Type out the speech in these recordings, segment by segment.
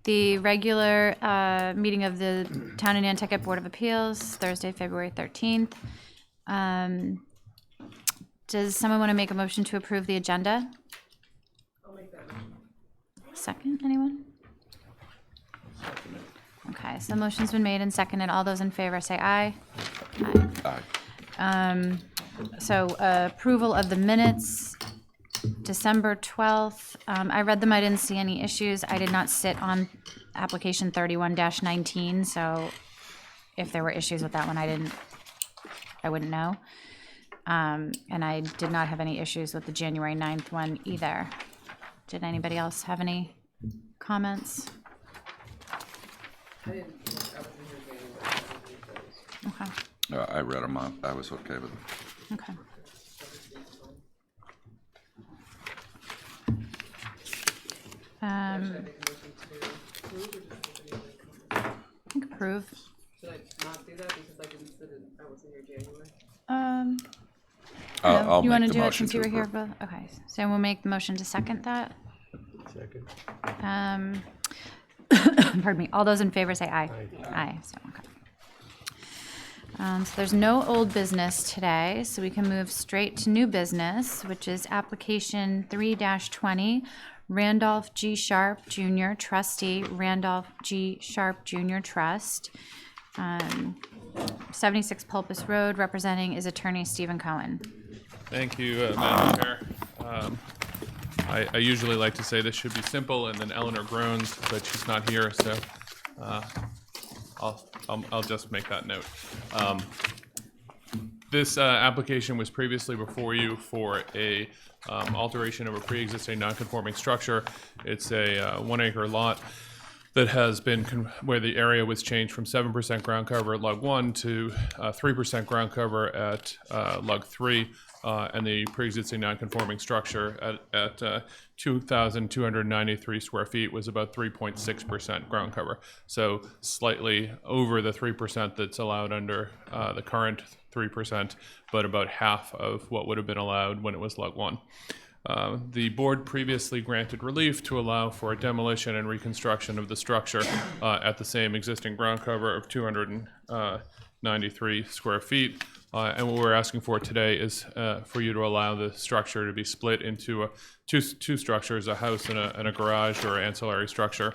The regular meeting of the Town of Nantucket Board of Appeals, Thursday, February 13th. Does someone want to make a motion to approve the agenda? I'll make that motion. Second, anyone? Okay, so the motion's been made and seconded. All those in favor say aye. Aye. So approval of the minutes, December 12th. I read them, I didn't see any issues. I did not sit on application 31-19, so if there were issues with that one, I wouldn't know. And I did not have any issues with the January 9th one either. Did anybody else have any comments? I wasn't here January, but I didn't read those. Okay, I read them up. I was okay with them. okay. Should I make a motion to approve or just make any comment? I think approve. Should I not do that because I didn't sit in, I wasn't here January? I'll You want to make the do it motion since you to were here approve. both? Okay, so we'll make the motion to second that. Second. Pardon me, all those in favor say aye. Aye, so, okay. So there's no old business today, so we can move straight to new business, which is application 3-20, Randolph G. Sharp Jr., trustee, Randolph G. Sharp Jr. Trust, 76 Pulpus Road, representing is attorney Stephen Cohen. Thank you, Madam Chair. I usually like to say this should be simple, and then Eleanor groans, but she's not here, so I'll just make that note. This application was previously before you for a alteration of a pre-existing non-conforming structure. It's a 1 acre lot that has been, where the area was changed from 7% ground cover at lug 1 to 3% ground cover at lug 3. And the pre-existing non-conforming structure at 2,293 square feet was about 3.6% ground cover. So slightly over the 3% that's allowed under the current 3%, but about half of what would have been allowed when it was lug 1. The board previously granted relief to allow for demolition and reconstruction of the structure at the same existing ground cover of 293 square feet. And what we're asking for today is for you to allow the structure to be split into two structures, a house and a garage or ancillary structure,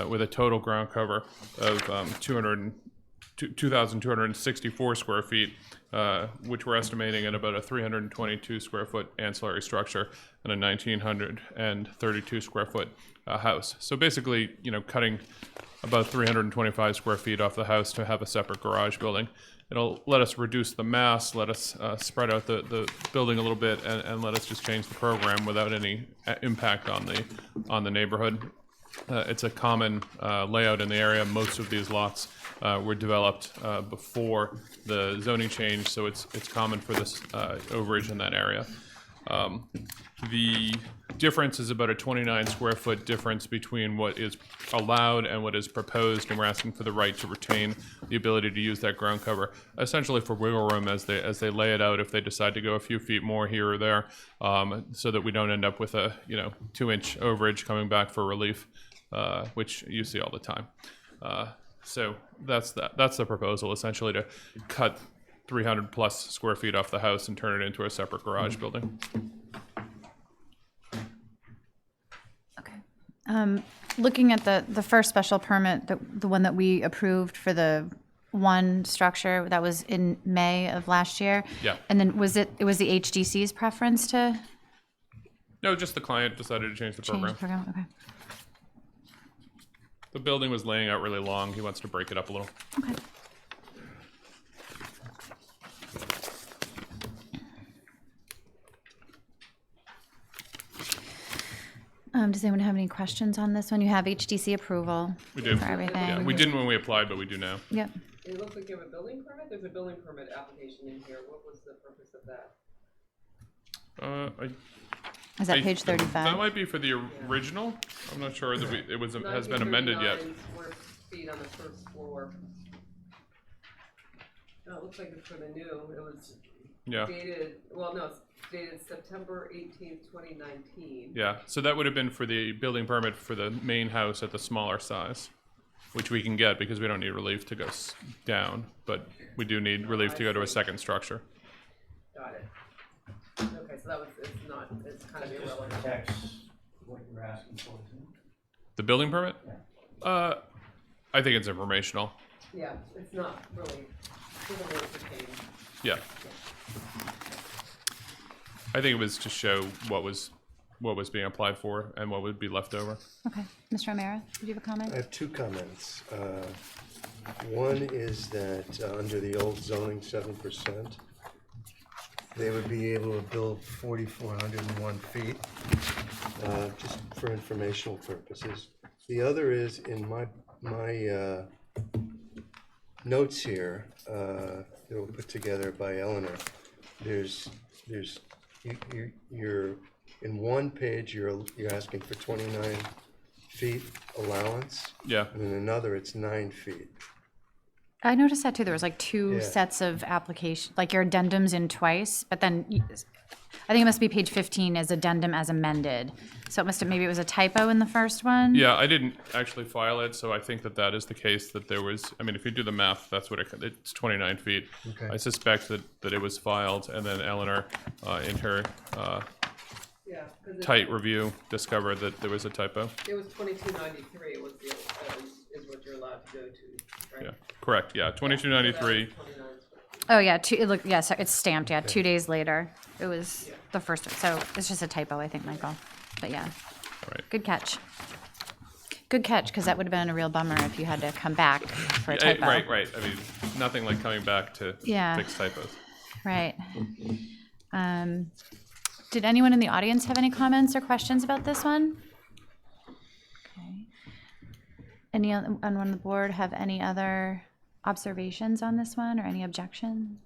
with a total ground cover of 2,264 square feet, which we're estimating at about a 322 square foot ancillary structure and a 1,932 square foot house. So basically, cutting about 325 square feet off the house to have a separate garage building. It'll let us reduce the mass, let us spread out the building a little bit, and let us just change the program without any impact on the neighborhood. It's a common layout in the area. Most of these lots were developed before the zoning change, so it's common for this overage in that area. The difference is about a 29 square foot difference between what is allowed and what is proposed, and we're asking for the right to retain the ability to use that ground cover, essentially for wiggle room as they lay it out if they decide to go a few feet more here or there, so that we don't end up with a 2-inch overage coming back for relief, which you see all the time. So that's the proposal, essentially, to cut 300 plus square feet off the house and turn it into a separate garage building. Okay. Looking at the first special permit, the one that we approved for the one structure, that was in May of last year. Yeah. And then it was the HDC's preference to No, just the client decided to change the change program. the program? Okay. The building was laying out really long. He wants to break it up a little. Okay. Does anyone have any questions on this one? You have HDC approval We do. for everything. Yeah, we didn't when we applied, but we do now. Yep. It looks like you have a building permit. There's a building permit application in here. What was the purpose of that? Is that I- page That 35? might be for the original. I'm not sure that has been amended yet. 1939 square feet on the first floor. No, it looks like it's for the new. It was Yeah. It's dated September 18th, 2019. Yeah, so that would have been for the building permit for the main house at the smaller size, which we can get because we don't need relief to go down, but we do need relief to go to a second structure. Got it. Okay, so it's kind of irrelevant. Protects what you're asking for, isn't it? The building permit? I think it's informational. Yeah, it's not really, doesn't really pertain. Yeah. I think it was to show what was being applied for and what would be left over. Okay. Mr. O'Meara, did you have a comment? I have two comments. One is that under the old zoning 7%, they would be able to build 4,401 feet, just for informational purposes. The other is in my notes here that were put together by Eleanor. You're in one page. You're asking for 29 feet allowance. Yeah. And in another, it's 9 feet. I noticed that too. There was like two Yeah. sets of application, like your addendums in twice, but then I think it must be page 15 as addendum as amended. So maybe it was a typo in the first one. Yeah, I didn't actually file it, so I think that is the case, that there was, I mean, if you do the math, that's what it's 29 feet. Okay. I suspect that it was filed, and then Eleanor, in her Yeah, because tight review, discovered that there was a typo. it was 2293 was is what you're allowed to go to, right? Yeah, correct, yeah, 2293. Oh yeah, so it's stamped. Yeah, 2 days later, it was the first one. So it's just a typo, I think, Michael. But yeah, All right. good catch. Good catch, because that would have been a real bummer if you had to come back for a typo. Right. I mean, nothing like coming back to Yeah. fix typos. Right. Did anyone in the audience have any comments or questions about this one? Okay. Anyone on the board have any other observations on this one or any objection?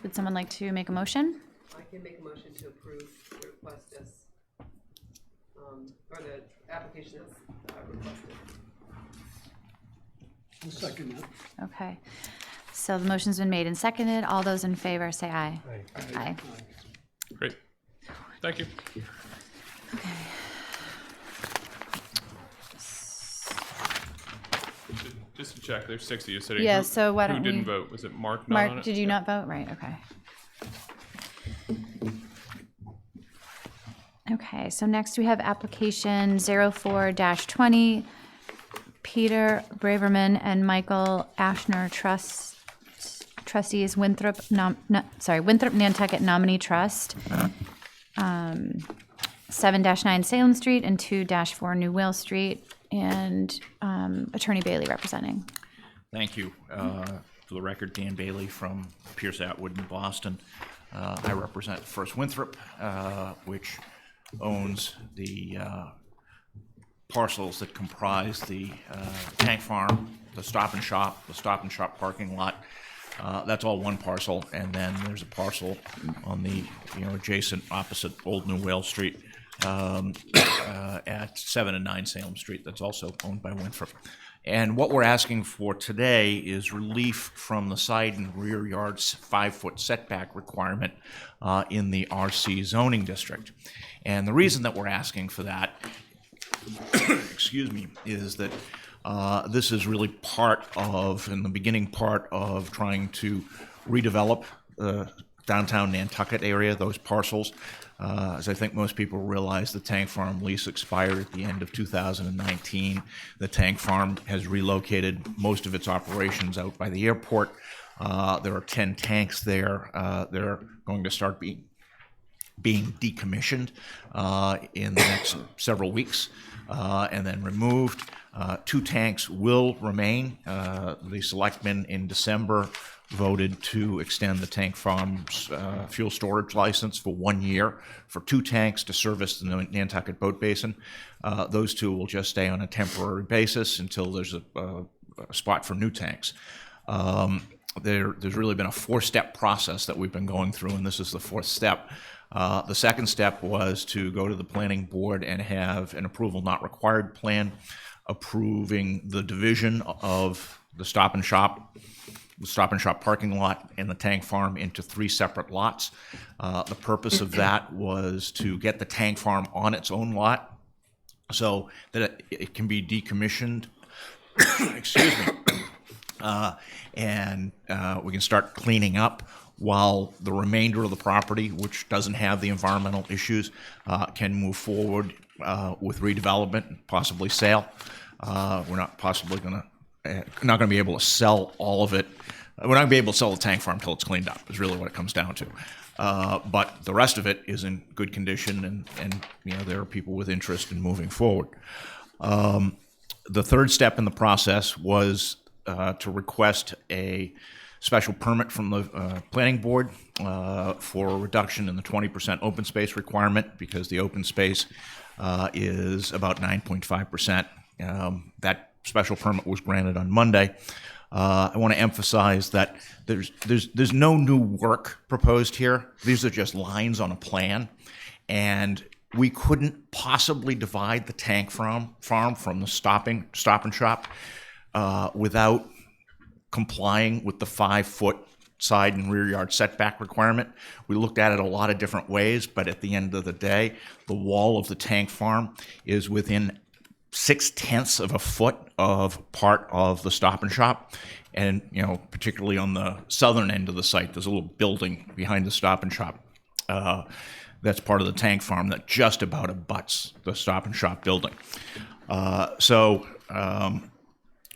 Would someone like to make a motion? I can make a motion to approve the request as, or the application as requested. I'll second that. Okay. So the motion's been made and seconded. All those in favor say aye. Aye. Great. Thank you. Just to check, there's 6 of you sitting. Yeah, Who- so why don't Who didn't we- vote? Was it Mark not on Mark, it? did you not vote? Right, okay. Okay, so next we have application 04-20, Peter Braverman and Michael Ashner trustees, Winthrop Nantucket Nominee Trust, 7-9 Salem Street and 2-4 New Whale Street, and Attorney Bailey representing. Thank you. For the record, Dan Bailey from Pierce Atwood in Boston. I represent First Winthrop, which owns the parcels that comprise the tank farm, the Stop and Shop parking lot. That's all one parcel, and then there's a parcel on the adjacent opposite Old New Whale Street at 7 and 9 Salem Street. That's also owned by Winthrop. And what we're asking for today is relief from the side and rear yards 5-foot setback requirement in the RC zoning district. And the reason that we're asking for that, excuse me, is that this is really in the beginning part of trying to redevelop the downtown Nantucket area, those parcels. As I think most people realize, the tank farm lease expired at the end of 2019. The tank farm has relocated most of its operations out by the airport. There are 10 tanks there. They're going to start being decommissioned in the next several weeks and then removed. 2 tanks will remain. The selectmen in December voted to extend the tank farm's fuel storage license for 1 year for 2 tanks to service the Nantucket Boat Basin. Those 2 will just stay on a temporary basis until there's a spot for new tanks. There's really been a 4-step process that we've been going through, and this is the 4th step. The second step was to go to the planning board and have an approval not required plan approving the division of the Stop and Shop the Stop and Shop parking lot and the tank farm into 3 separate lots. The purpose of that was to get the tank farm on its own lot so that it can be decommissioned. Excuse me. And we can start cleaning up while the remainder of the property, which doesn't have the environmental issues, can move forward with redevelopment, possibly sale. We're not possibly not going to be able to sell all of it. We're not going to be able to sell the tank farm until it's cleaned up, is really what it comes down to. But the rest of it is in good condition, and there are people with interest in moving forward. The third step in the process was to request a special permit from the planning board for a reduction in the 20% open space requirement, because the open space is about 9.5%. That special permit was granted on Monday. I want to emphasize that there's no new work proposed here. These are just lines on a plan, and we couldn't possibly divide the tank farm from the Stop and Shop without complying with the 5-foot side and rear yard setback requirement. We looked at it a lot of different ways, but at the end of the day, the wall of the tank farm is within 0.6 of a foot of part of the Stop and Shop. And, particularly on the southern end of the site, there's a little building behind the Stop and Shop. That's part of the tank farm that just about abuts the Stop and Shop building.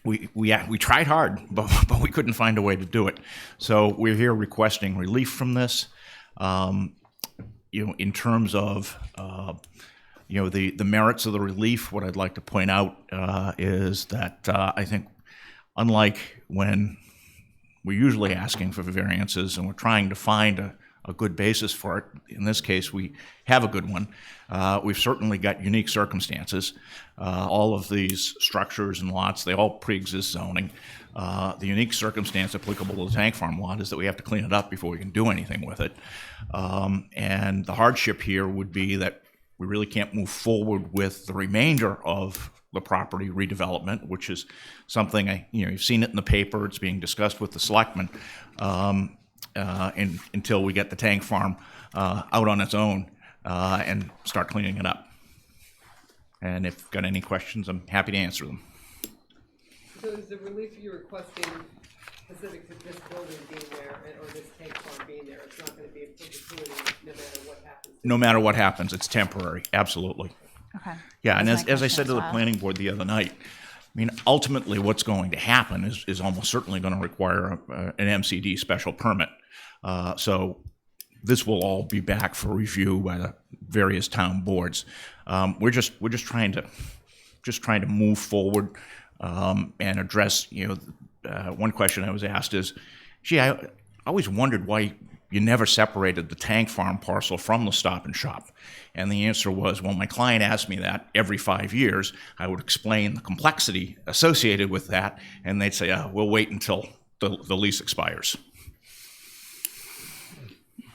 We tried hard, but we couldn't find a way to do it. So we're here requesting relief from this. In terms of the merits of the relief, what I'd like to point out is that I think, unlike when we're usually asking for variances and we're trying to find a good basis for it, in this case we have a good one. We've certainly got unique circumstances. All of these structures and lots, they all pre-exist zoning. The unique circumstance applicable to the tank farm lot is that we have to clean it up before we can do anything with it. And the hardship here would be that we really can't move forward with the remainder of the property redevelopment, which is something you've seen it in the paper. It's being discussed with the selectmen. And until we get the tank farm out on its own and start cleaning it up. And if you've got any questions, I'm happy to answer them. So is the relief you're requesting specific to this building being there, or this tank farm being there? It's not going to be a perpetuity no matter what happens? No matter what happens, it's temporary, absolutely. Okay. Yeah, and That was my as I question said as to the well. planning board the other night, ultimately what's going to happen is almost certainly going to require an MCD special permit. So this will all be back for review by the various town boards. We're just trying to move forward and address. One question I was asked is, I always wondered why you never separated the tank farm parcel from the Stop and Shop. And the answer was, well, my client asked me that every 5 years. I would explain the complexity associated with that, and they'd say, we'll wait until the lease expires.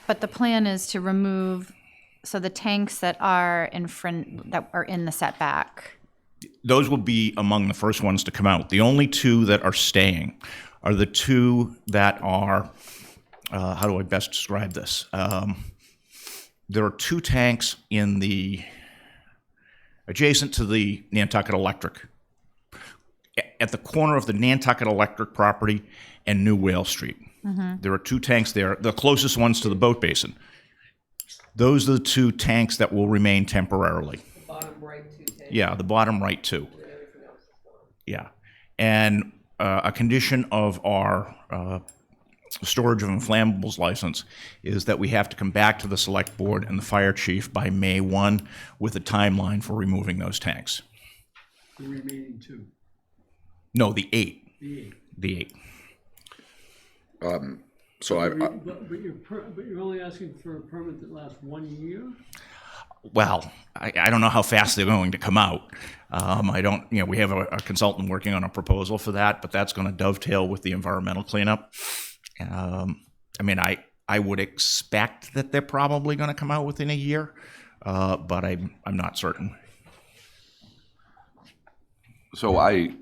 But the plan is to remove, so the tanks that are in the setback. Those will be among the first ones to come out. The only 2 that are staying are the 2 that are, how do I best describe this? There are 2 tanks adjacent to the Nantucket Electric, at the corner of the Nantucket Electric property and New Whale Street. Mm-hmm. There are 2 tanks there, the closest ones to the boat basin. Those are the 2 tanks that will remain temporarily. The bottom right 2 tanks? Yeah, the bottom right 2. And everything else is gone. Yeah. And a condition of our storage of inflammables license is that we have to come back to the select board and the fire chief by May 1 with a timeline for removing those tanks. The remaining 2. No, the 8. The 8. The 8. So But you're only asking for a permit that lasts 1 year? Well, I don't know how fast they're going to come out. We have a consultant working on a proposal for that, but that's going to dovetail with the environmental cleanup. I would expect that they're probably going to come out within a year, but I'm not certain. So I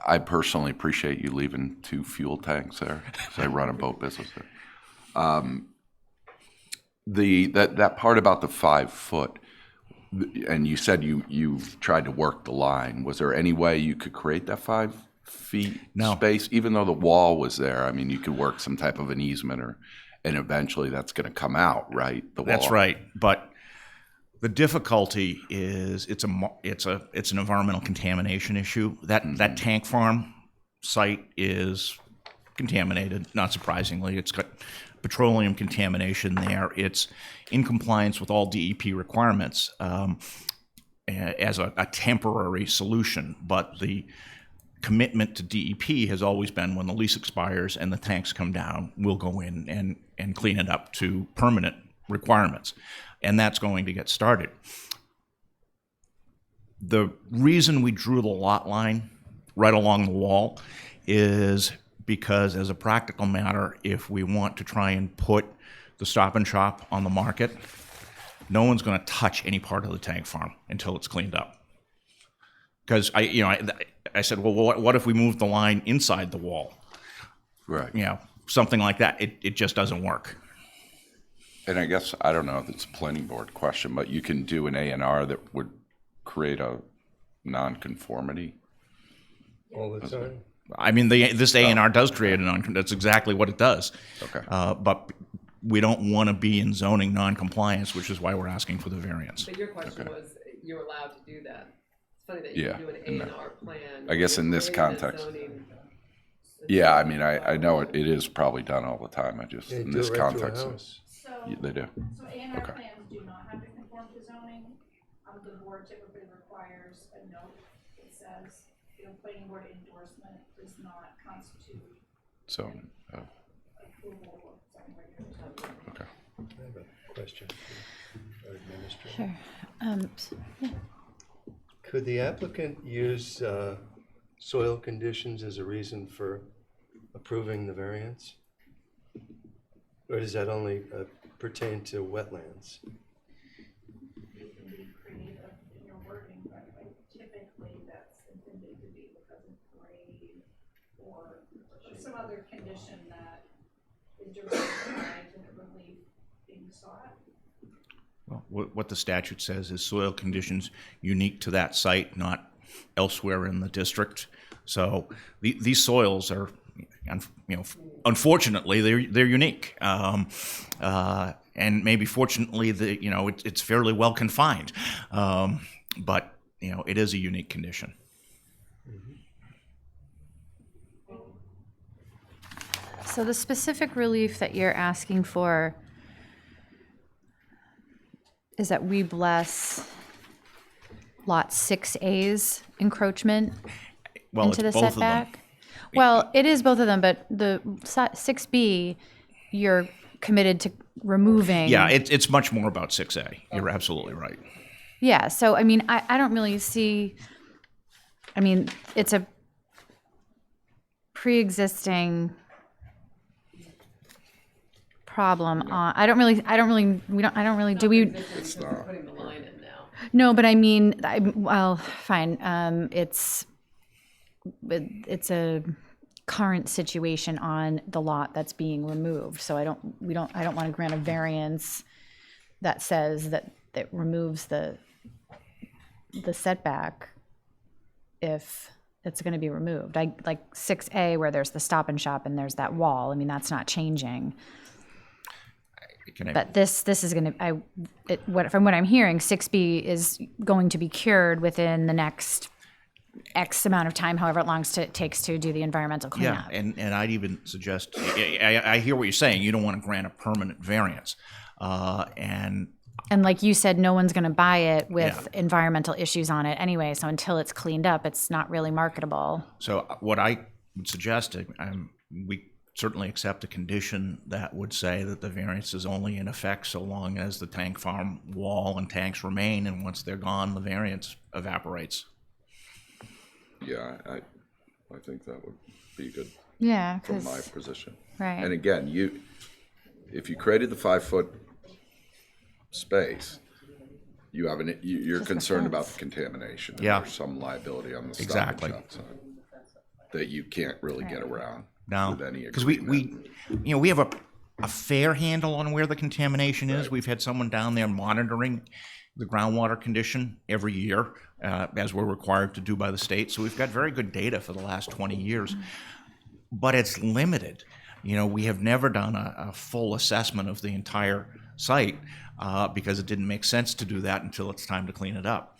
I personally appreciate you leaving 2 fuel tanks there, because I run a boat business there. That part about the 5 foot, and you said you tried to work the line. Was there any way you could create that 5 feet No. space, even though the wall was there? I mean, you could work some type of an easement, and eventually that's going to come out, right? The wall. That's right, but the difficulty is it's an environmental contamination issue. That tank farm site is contaminated, not surprisingly. It's got petroleum contamination there. It's in compliance with all DEP requirements as a temporary solution, but the commitment to DEP has always been when the lease expires and the tanks come down, we'll go in and clean it up to permanent requirements. And that's going to get started. The reason we drew the lot line right along the wall is because, as a practical matter, if we want to try and put the Stop and Shop on the market, no one's going to touch any part of the tank farm until it's cleaned up. Because I said, well, what if we move the line inside the wall? Right. Something like that. It just doesn't work. And I guess, I don't know if it's a planning board question, but you can do an A&R that would create a nonconformity. All the time? I mean, this A&R does create a that's exactly what it does. Okay. But we don't want to be in zoning noncompliance, which is why we're asking for the variance. But your question was, you're allowed to do that. It's funny that you Yeah, can do in an that- A&R plan. I guess in this create a context. zoning- Yeah, I mean, I know it is probably done all the time. I just, They in do this it right through a context, house. yeah, they do. So A&R Okay. plans do not have to conform to zoning. The board typically requires a note that says, planning board endorsement does not constitute So, approval of zoning regulations. okay. I have a question for our administrator. Sure. Could the applicant use soil conditions as a reason for approving the variance? Or does that only pertain to wetlands? You can be creative in your wording, but typically that's intended to be because of grade or some other condition that is directly tied to the relief being sought. Well, what the statute says is soil conditions unique to that site, not elsewhere in the district. So these soils are, unfortunately, they're unique, and maybe fortunately, it's fairly well confined, but it is a unique condition. So the specific relief that you're asking for is that we bless Lot 6A's encroachment Well, into the it's both of them. setback? Well, it is both of them, but the 6B, you're committed to removing. Yeah, it's much more about 6A. You're absolutely right. Yeah, so I mean, I don't really see, I mean, it's a pre-existing problem. I don't really, do we? It's not. Putting the line in now. No, but I mean, well, fine. It's a current situation on the lot that's being removed. So I don't want to grant a variance that says that removes the setback if it's going to be removed. I like 6A where there's the Stop and Shop and there's that wall. I mean, that's not changing. But this is going to, from what I'm hearing, 6B is going to be cured within the next X amount of time, however long it takes to do the environmental cleanup. Yeah, and I'd even suggest, I hear what you're saying, you don't want to grant a permanent variance. And like you said, no one's going to buy it with Yeah. environmental issues on it anyway, so until it's cleaned up, it's not really marketable. so what I would suggest, we certainly accept a condition that would say that the variance is only in effect so long as the tank farm wall and tanks remain, and once they're gone, the variance evaporates. Yeah, I think that would be good Yeah, from my position. right. And again, if you created the 5 foot space, you're concerned about the contamination. And Yeah. There's some liability on the Stop and Exactly. Shop side. that you can't really get around No, with any because agreement. we have a fair handle on where the contamination is. We've had someone down there monitoring the groundwater condition every year, as we're required to do by the state. So we've got very good data for the last 20 years, but it's limited. We have never done a full assessment of the entire site because it didn't make sense to do that until it's time to clean it up.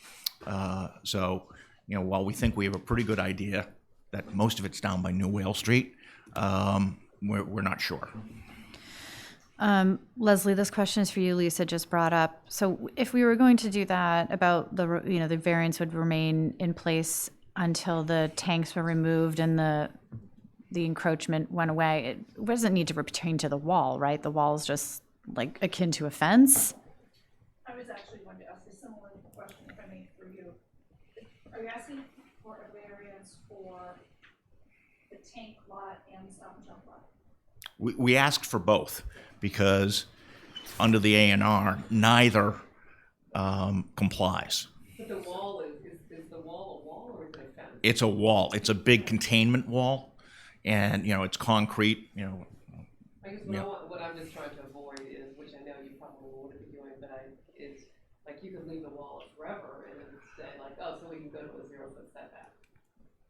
So, while we think we have a pretty good idea that most of it's down by New Whale Street, we're not sure. Leslie, this question is for you. Lisa just brought up. So if we were going to do that, about the variance would remain in place until the tanks were removed and the encroachment went away. It doesn't need to pertain to the wall, right? The wall is just like akin to a fence. I was actually going to ask a similar question, if I may, for you. Are you asking for a variance for the tank lot and the Stop and Jump lot? We asked for both because under the A&R, neither complies. But the wall is the wall a wall or is it a fence? It's a wall. It's a big containment wall, and it's concrete. I guess what I'm just trying to avoid is, which I know you probably wouldn't be doing, but is like you could leave the wall up forever and then say like, oh, so we can go to a 0-foot setback.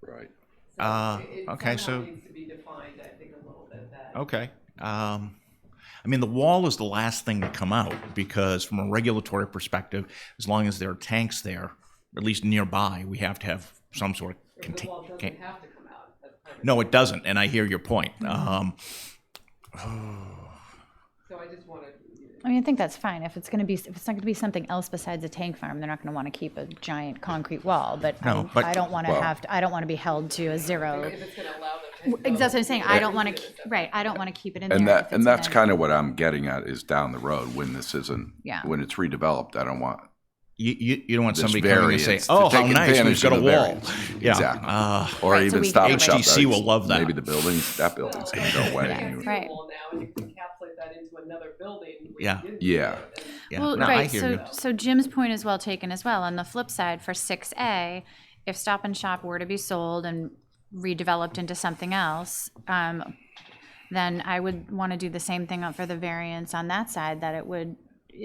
Right. So it okay, somehow so- needs to be defined, I think, a little bit that. Okay. The wall is the last thing to come out because from a regulatory perspective, as long as there are tanks there, at least nearby, we have to have some sort of The wall doesn't have to come out. That's part of No, it doesn't, and I hear your point. So I just wanted. I think that's fine. If it's not going to be something else besides a tank farm, they're not going to want to keep a giant concrete wall. But No, but- I don't want to Well- I don't want to be held to a zero. If it's gonna allow them to. Exactly what I'm saying. I don't want to. Right. I don't want to keep it in And there. that's kind of what I'm getting at is down the road when this isn't, Yeah. when it's redeveloped, I don't want You don't want this somebody coming and saying, variance to "Oh, how take nice, we've advantage got a of the wall." variance. Yeah, Exactly. Or Right, so even we Stop get and it Shop. right. HTC will love that. Maybe the building's gonna go away. You and can't you- see Right. the wall now and you can encapsulate that into another building. where Yeah. you didn't do Yeah. it, and- yeah. Well, No, I right. hear you. So Jim's point is well taken as well. On the flip side, for 6A, if Stop and Shop were to be sold and redeveloped into something else, then I would want to do the same thing for the variance on that side. That it would.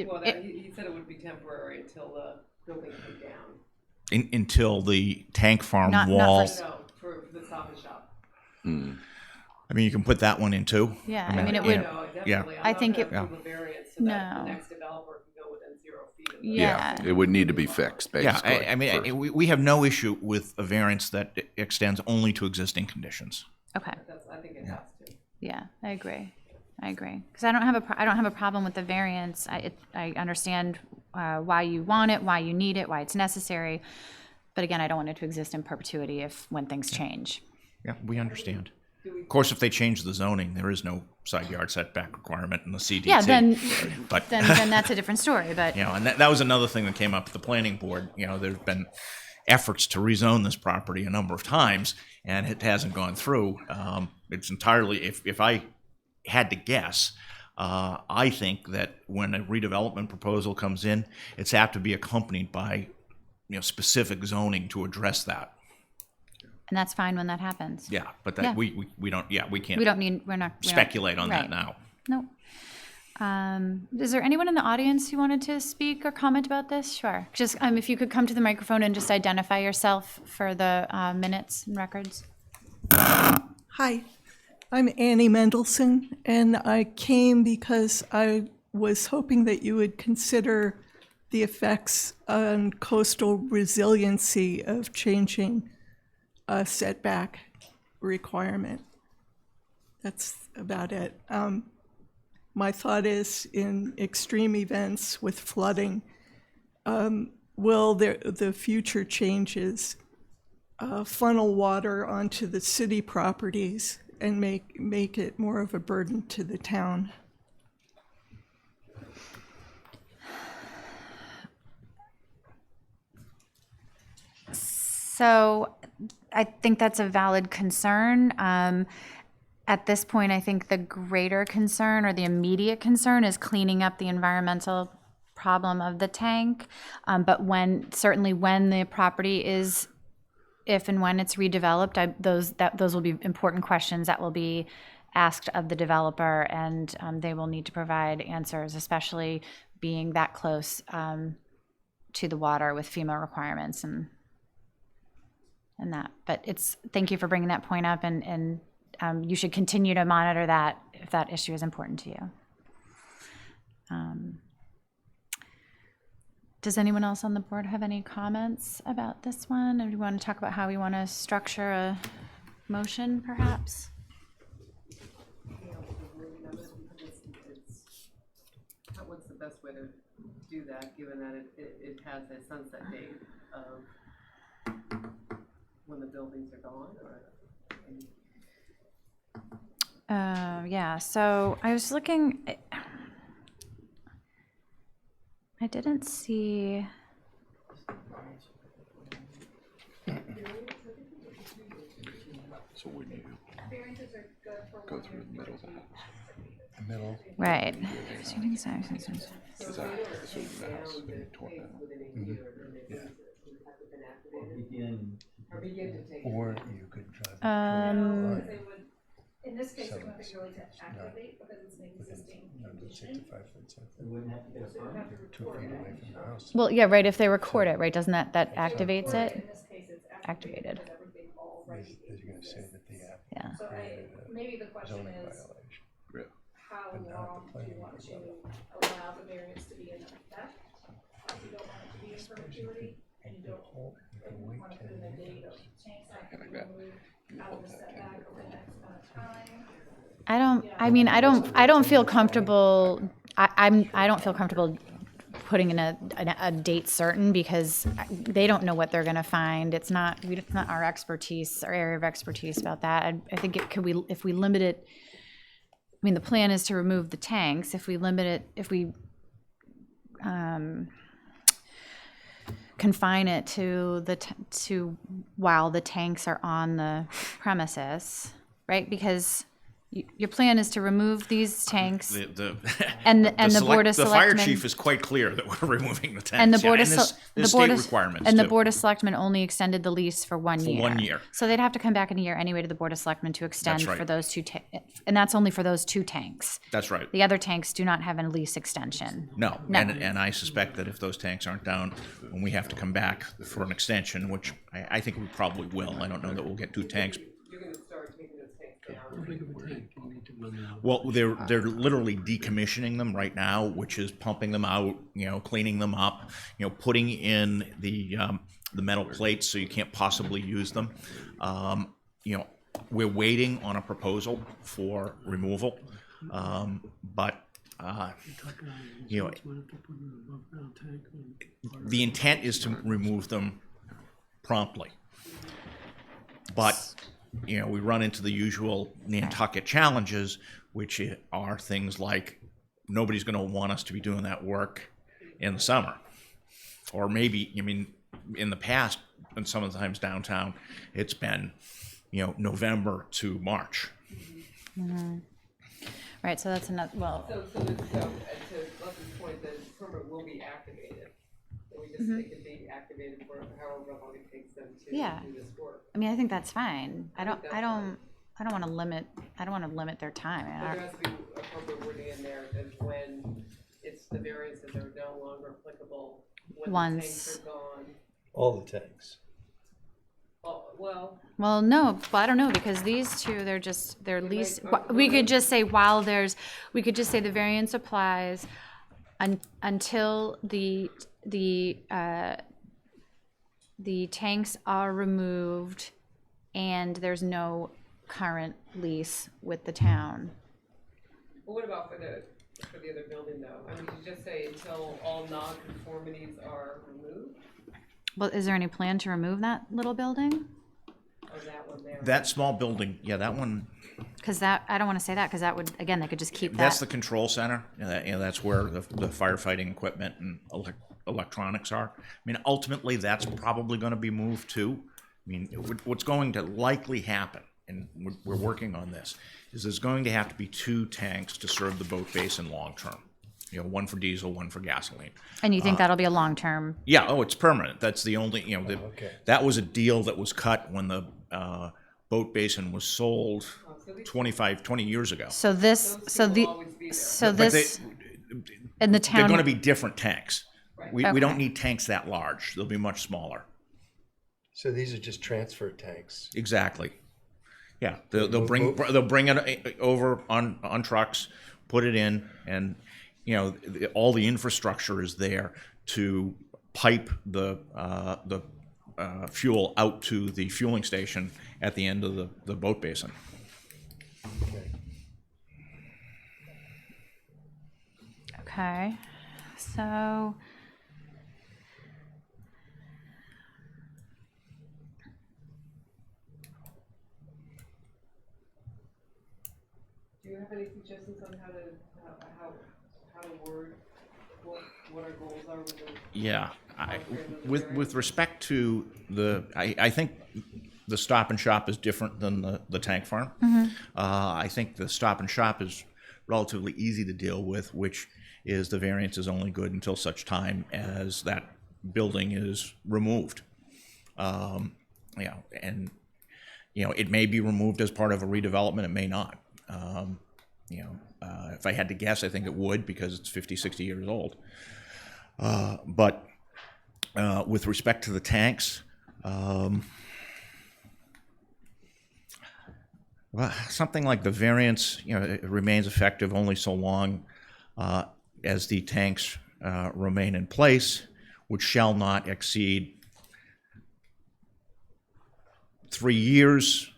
Well, he said it would be temporary until the building came down. Until the tank farm Not wall. for- No, for the Stop and Shop. You can put that one in too. Yeah, I mean, it No, would. definitely. I'm I not think gonna it- approve a variance so that No. the next developer can go within 0 feet of the. Yeah. Yeah, it would need to be fixed, Yeah, basically. first. we have no issue with a variance that extends only to existing conditions. Okay. I think it has to. Yeah, I agree. Because I don't have a problem with the variance. I understand why you want it, why you need it, why it's necessary. But again, I don't want it to exist in perpetuity when things change. Yeah, we understand. Of course, if they change the zoning, there is no side yard setback requirement in the CDT. Yeah, then But then that's a different story. But and that was another thing that came up at the planning board. There's been efforts to rezone this property a number of times, and it hasn't gone through. It's entirely, if I had to guess, I think that when a redevelopment proposal comes in, it's apt to be accompanied by specific zoning to address that. and that's fine when that happens. Yeah, but that Yeah. we don't. Yeah, we can't We don't need. We're not speculate on that right. now. No. Is there anyone in the audience who wanted to speak or comment about this? Sure. Just if you could come to the microphone and just identify yourself for the minutes and records. Hi, I'm Annie Mendelson, and I came because I was hoping that you would consider the effects on coastal resiliency of changing a setback requirement. That's about it. My thought is, in extreme events with flooding, will the future changes funnel water onto the city properties and make it more of a burden to the town? So I think that's a valid concern. At this point, I think the greater concern or the immediate concern is cleaning up the environmental problem of the tank. But certainly when the property is if and when it's redeveloped, those will be important questions that will be asked of the developer, and they will need to provide answers, especially being that close to the water with FEMA requirements and that. But thank you for bringing that point up, and you should continue to monitor that if that issue is important to you. Does anyone else on the board have any comments about this one? Or do you want to talk about how we want to structure a motion, perhaps? What's the best way to do that, given that it has a sunset date of when the buildings are gone, or? Yeah, so I was looking, I didn't see. So when you go through the middle of the house. Middle. Right. Is that assuming the house has been torn down? Or you could drive. They would, in this case, it wouldn't be really to activate because it's an existing condition. 65 foot setback. So you have to 2 record feet it. away from the house. Well, yeah, right, if they record it, right, doesn't that activates it? In this case, it's Activated. because everything already Is you gonna say exists. that the app Yeah. So maybe the question zoning is, violation? how But not the long do you planning want board to level. allow the variance to be in effect? If you don't want it to be in perpetuity, and you don't, if you want to put in a date of change that can be removed out of the setback over the next amount of time. I don't feel comfortable, I don't feel comfortable putting in a date certain, because they don't know what they're gonna find. It's not our expertise, our area of expertise about that. I think if we limit it, I mean, the plan is to remove the tanks. If we limit it, if we confine it to while the tanks are on the premises, right? Because your plan is to remove these tanks, and the Board of The fire Selectmen. chief is quite clear that we're removing the tanks. And the Yeah, Board of there's state requirements and the too. Board of Selectmen only extended the lease for 1 year. 1 year. So they'd have to come back in a year anyway to the Board of Selectmen to extend That's right. for those and that's only for those 2 tanks. That's right. The other tanks do not have a lease extension. No, and I suspect that if those tanks aren't down, when we have to come back for an extension, which I think we probably will, I don't know that we'll get 2 tanks. You're gonna start taking those tanks How down. big of a tank do you need to run that? Well, they're literally decommissioning them right now, which is pumping them out, cleaning them up, putting in the metal plates so you can't possibly use them. We're waiting on a proposal for removal, but the intent is to remove them promptly. But we run into the usual Nantucket challenges, which are things like nobody's going to want us to be doing that work in the summer. Or maybe, in the past, and sometimes downtown, it's been, November to March. Right, so that's another, well, So to Leslie's point, the permit will be activated. So we just, it can be activated for however long it takes them to Yeah. do this work. I mean, I think that's fine. I don't want to limit their time. But there has to be appropriate wording in there as when it's the variances are no longer applicable, when the Once. tanks are gone. All the tanks. Oh, well, Well, no, but I don't know, because these 2, they're least, we could just say we could just say the variance applies until the tanks are removed and there's no current lease with the town. but what about for the other building though? I mean, you just say until all non-conformities are removed, Well, is there any plan to remove that little building? or that one there? That small building, that one, Because I don't want to say that, because that would, again, they could just keep that's that. the control center, and that's where the firefighting equipment and electronics are. I mean, ultimately, that's probably going to be moved too. I mean, what's going to likely happen, and we're working on this, is there's going to have to be 2 tanks to serve the boat basin long term. one for diesel, one for gasoline. And you think that'll be a long-term? Yeah, oh, it's permanent. That's the only, okay. that was a deal that was cut when the boat basin was sold 20 years ago. So this, so will the, always be there. so But this, in the they're going to town, be different tanks. We Okay. don't need tanks that large. They'll be much smaller. So these are just transfer tanks. Exactly. Yeah, they'll bring it over on trucks, put it in, and all the infrastructure is there to pipe the fuel out to the fueling station at the end of the boat basin. Okay. okay, so. Do you have any suggestions on how to word what our goals are with the? Yeah, with respect to I think the Stop and Shop is different than the tank farm. I think the Stop and Shop is relatively easy to deal with, which is the variance is only good until such time as that building is removed. And it may be removed as part of a redevelopment, it may not. If I had to guess, I think it would, because it's 50, 60 years old. But with respect to the tanks, well, something like the variance, it remains effective only so long as the tanks remain in place, which shall not exceed 3 years,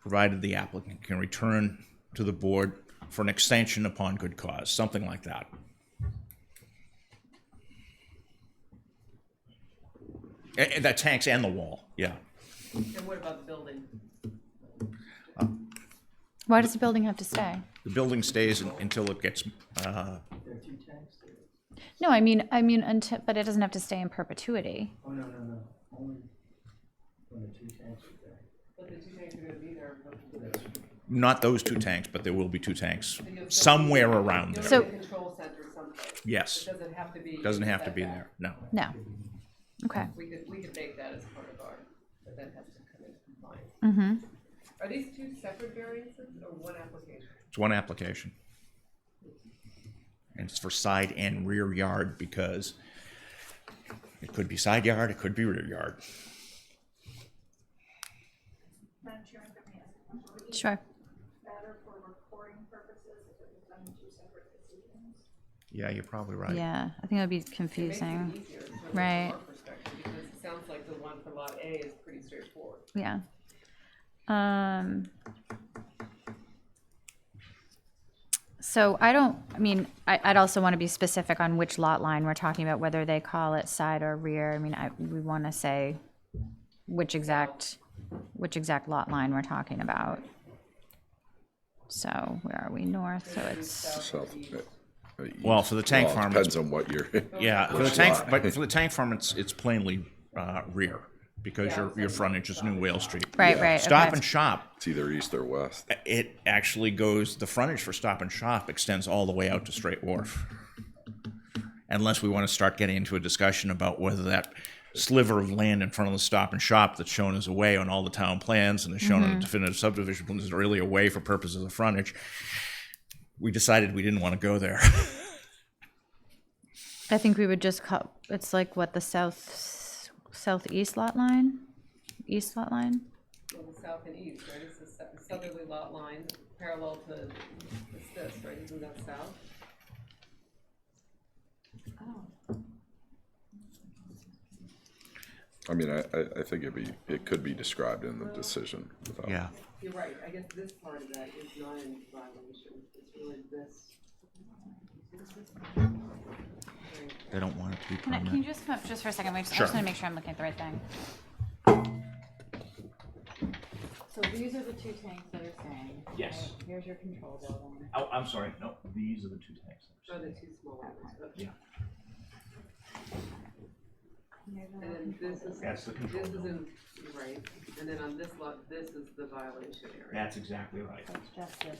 provided the applicant can return to the board for an extension upon good cause, something like that. And the tanks and the wall, yeah. And what about the building? Why does the building have to stay? The building stays until it gets, No, I mean, until, but it doesn't have to stay in perpetuity. Oh, no, only when the 2 tanks are there. But the 2 tanks are gonna be there. not those 2 tanks, but there will be 2 tanks somewhere around there. So- You'll get a control center someplace. Yes, It doesn't have to be. doesn't have to be setback. there, no. No. Okay. We could make that as part of our, but that has to come into compliance. Mm-hmm. Are these 2 separate variances or one application? It's one application. And it's for side and rear yard, because it could be side yard, it could be rear yard. Madam Chairman, if I may ask a question, would it be Sure. better for recording purposes if it was done in 2 separate decisions? Yeah, you're probably right. Yeah, I think it would be It makes confusing. it easier, certainly Right. from our perspective, because it sounds like the one for lot A is pretty straightforward. Yeah. So I'd also want to be specific on which lot line we're talking about, whether they call it side or rear. I mean, we want to say which exact lot line we're talking about. So where are we? North, so it's, South. Well, for the tank Well, it farm, depends on what you're. yeah, for the Which tank, lot? but for the tank farm, it's plainly rear, because your frontage is New Whale Street. right. Stop okay. and Shop, It's either east or west. it actually goes, the frontage for Stop and Shop extends all the way out to Straight Wharf. Unless we want to start getting into a discussion about whether that sliver of land in front of the Stop and Shop that's shown as a way on all the town plans and is shown on the definitive subdivision plans is really a way for purposes of frontage. We decided we didn't want to go there. I think we would just call, it's like what, the southeast lot line? East lot line? Well, the south and east, right, it's the southerly lot line parallel to this, right, isn't that south? I mean, I think it could be described in the decision. Without, Yeah. You're right, I guess this part of that is not in violation, it's really this. They don't want it to be Can you permanent. just come up just for a second? I just Sure. want to make sure I'm looking at the right thing. So these are the 2 tanks that are saying. Yes. right? Here's your control building. Oh, I'm sorry, no, these are the 2 tanks. Are the 2 small ones, okay. Yeah. And then this is, That's the control this is building. in, right, and then on this lot, this is the violation area. That's exactly right. So it's just this.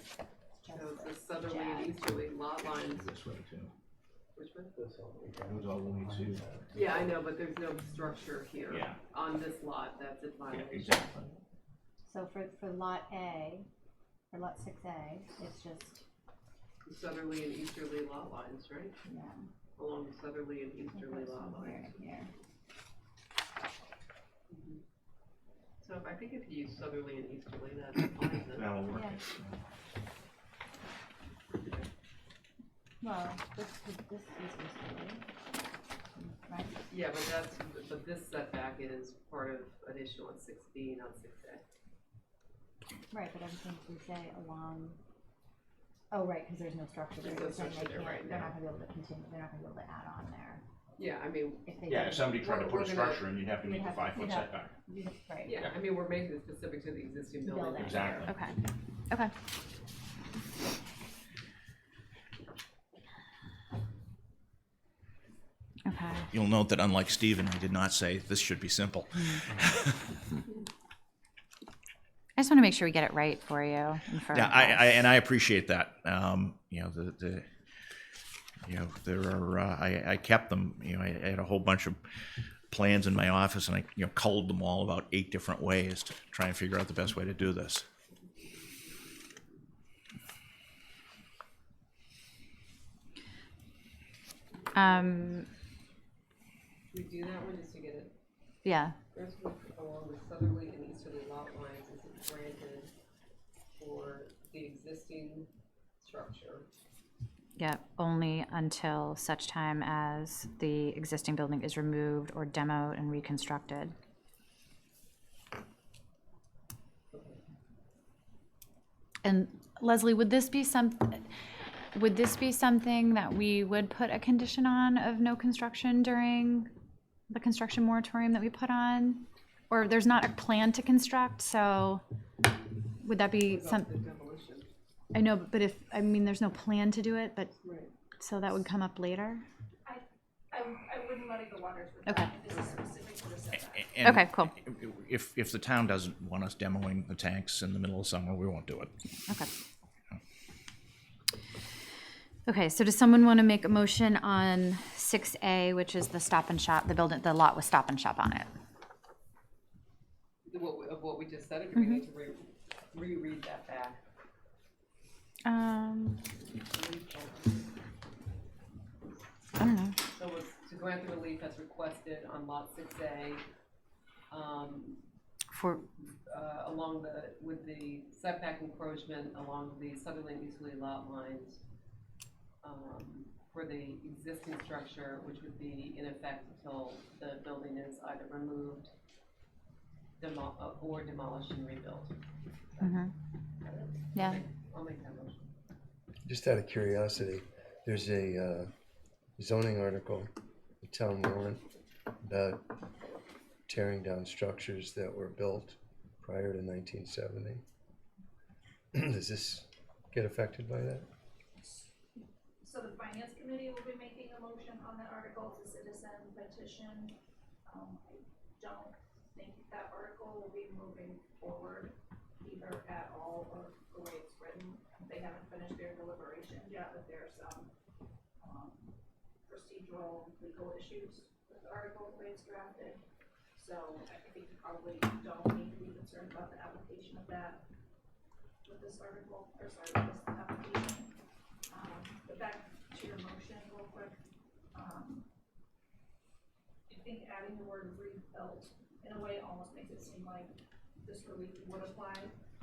So it's the southerly and easterly lot lines, This way too. Which one? Those all we need to. Yeah, I know, but there's no structure here. Yeah. On this lot, that's a Yeah, violation. exactly. So for lot A, for lot 6A, it's just, Southerly and easterly lot lines, right? yeah, Along the southerly and easterly lot here lines. to here. So I think if you use southerly and easterly, that's fine then. That'll work. Yeah. Well, this is easterly, right? Yeah, but this setback is part of additional at 6B, not 6A. Right, but everything we say along, oh, right, because there's no structure there. There's no You're saying structure they there can't, right they're now. not gonna be able to continue, they're not gonna be able to add on there. Yeah, I mean, If they Yeah, did. if somebody tried to put a We're gonna- structure in, you'd have to We'd meet the have to- 5-foot we'd have- setback. Right. yeah, I mean, we're making it specific to the existing building. Building. Exactly. Okay, okay. Okay. You'll note that unlike Stephen, I did not say this should be simple. I just want to make sure we get it right for you and for Yeah, us. I appreciate that. You know, there are, I kept them, you know, I had a whole bunch of plans in my office and I, you know, culled them all about 8 different ways to try and figure out the best way to do this. We do that one just to get it. Yeah, First, along the southerly and easterly lot lines, is it granted for the existing structure? yeah, only until such time as the existing building is removed or demoed and reconstructed. And Leslie, would this be something that we would put a condition on of no construction during the construction moratorium that we put on? Or there's not a plan to construct, so would that be some, The demolition. I know, but if, I mean, there's no plan to do it, but, Right. so that would come up later? I wouldn't muddy the waters with Okay. that, if this is specific to the setback. And Okay, cool. If the town doesn't want us demoing the tanks in the middle of summer, we won't do it. Okay. Okay, so does someone want to make a motion on 6A, which is the Stop and Shop, the building, the lot with Stop and Shop on it? Of what we just said, or do we need to reread that back? I don't know. So it's to grant the relief as requested on lot 6A, For, along with the setback encroachment along the southerly and easterly lot lines, for the existing structure, which would be in effect until the building is either removed, or demolished and rebuilt. yeah, I'll make that motion. Just out of curiosity, there's a zoning article, the town warrant, about tearing down structures that were built prior to 1970. Does this get affected by that? So the finance committee will be making a motion on that article, it's a citizen petition. I don't think that article will be moving forward either at all or the way it's written. They haven't finished their deliberations yet, but there's some procedural legal issues with the article, the way it's drafted. So I think you probably don't need to be concerned about the application of that with this article, or sorry, with this application. But back to your motion real quick. I think adding the word rebuilt in a way almost makes it seem like this relief would apply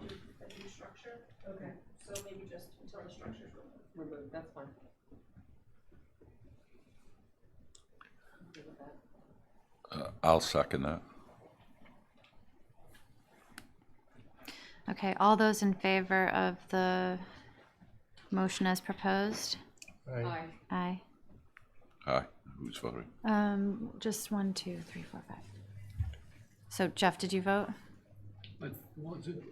to a new structure. Okay. So maybe just until the structure's removed. Removed, that's fine. I'm good with that. I'll second that. okay, all those in favor of the motion as proposed? Aye. Aye. Aye. Who's voting? Just 1, 2, 3, 4, 5. So Jeff, did you vote? I wanted,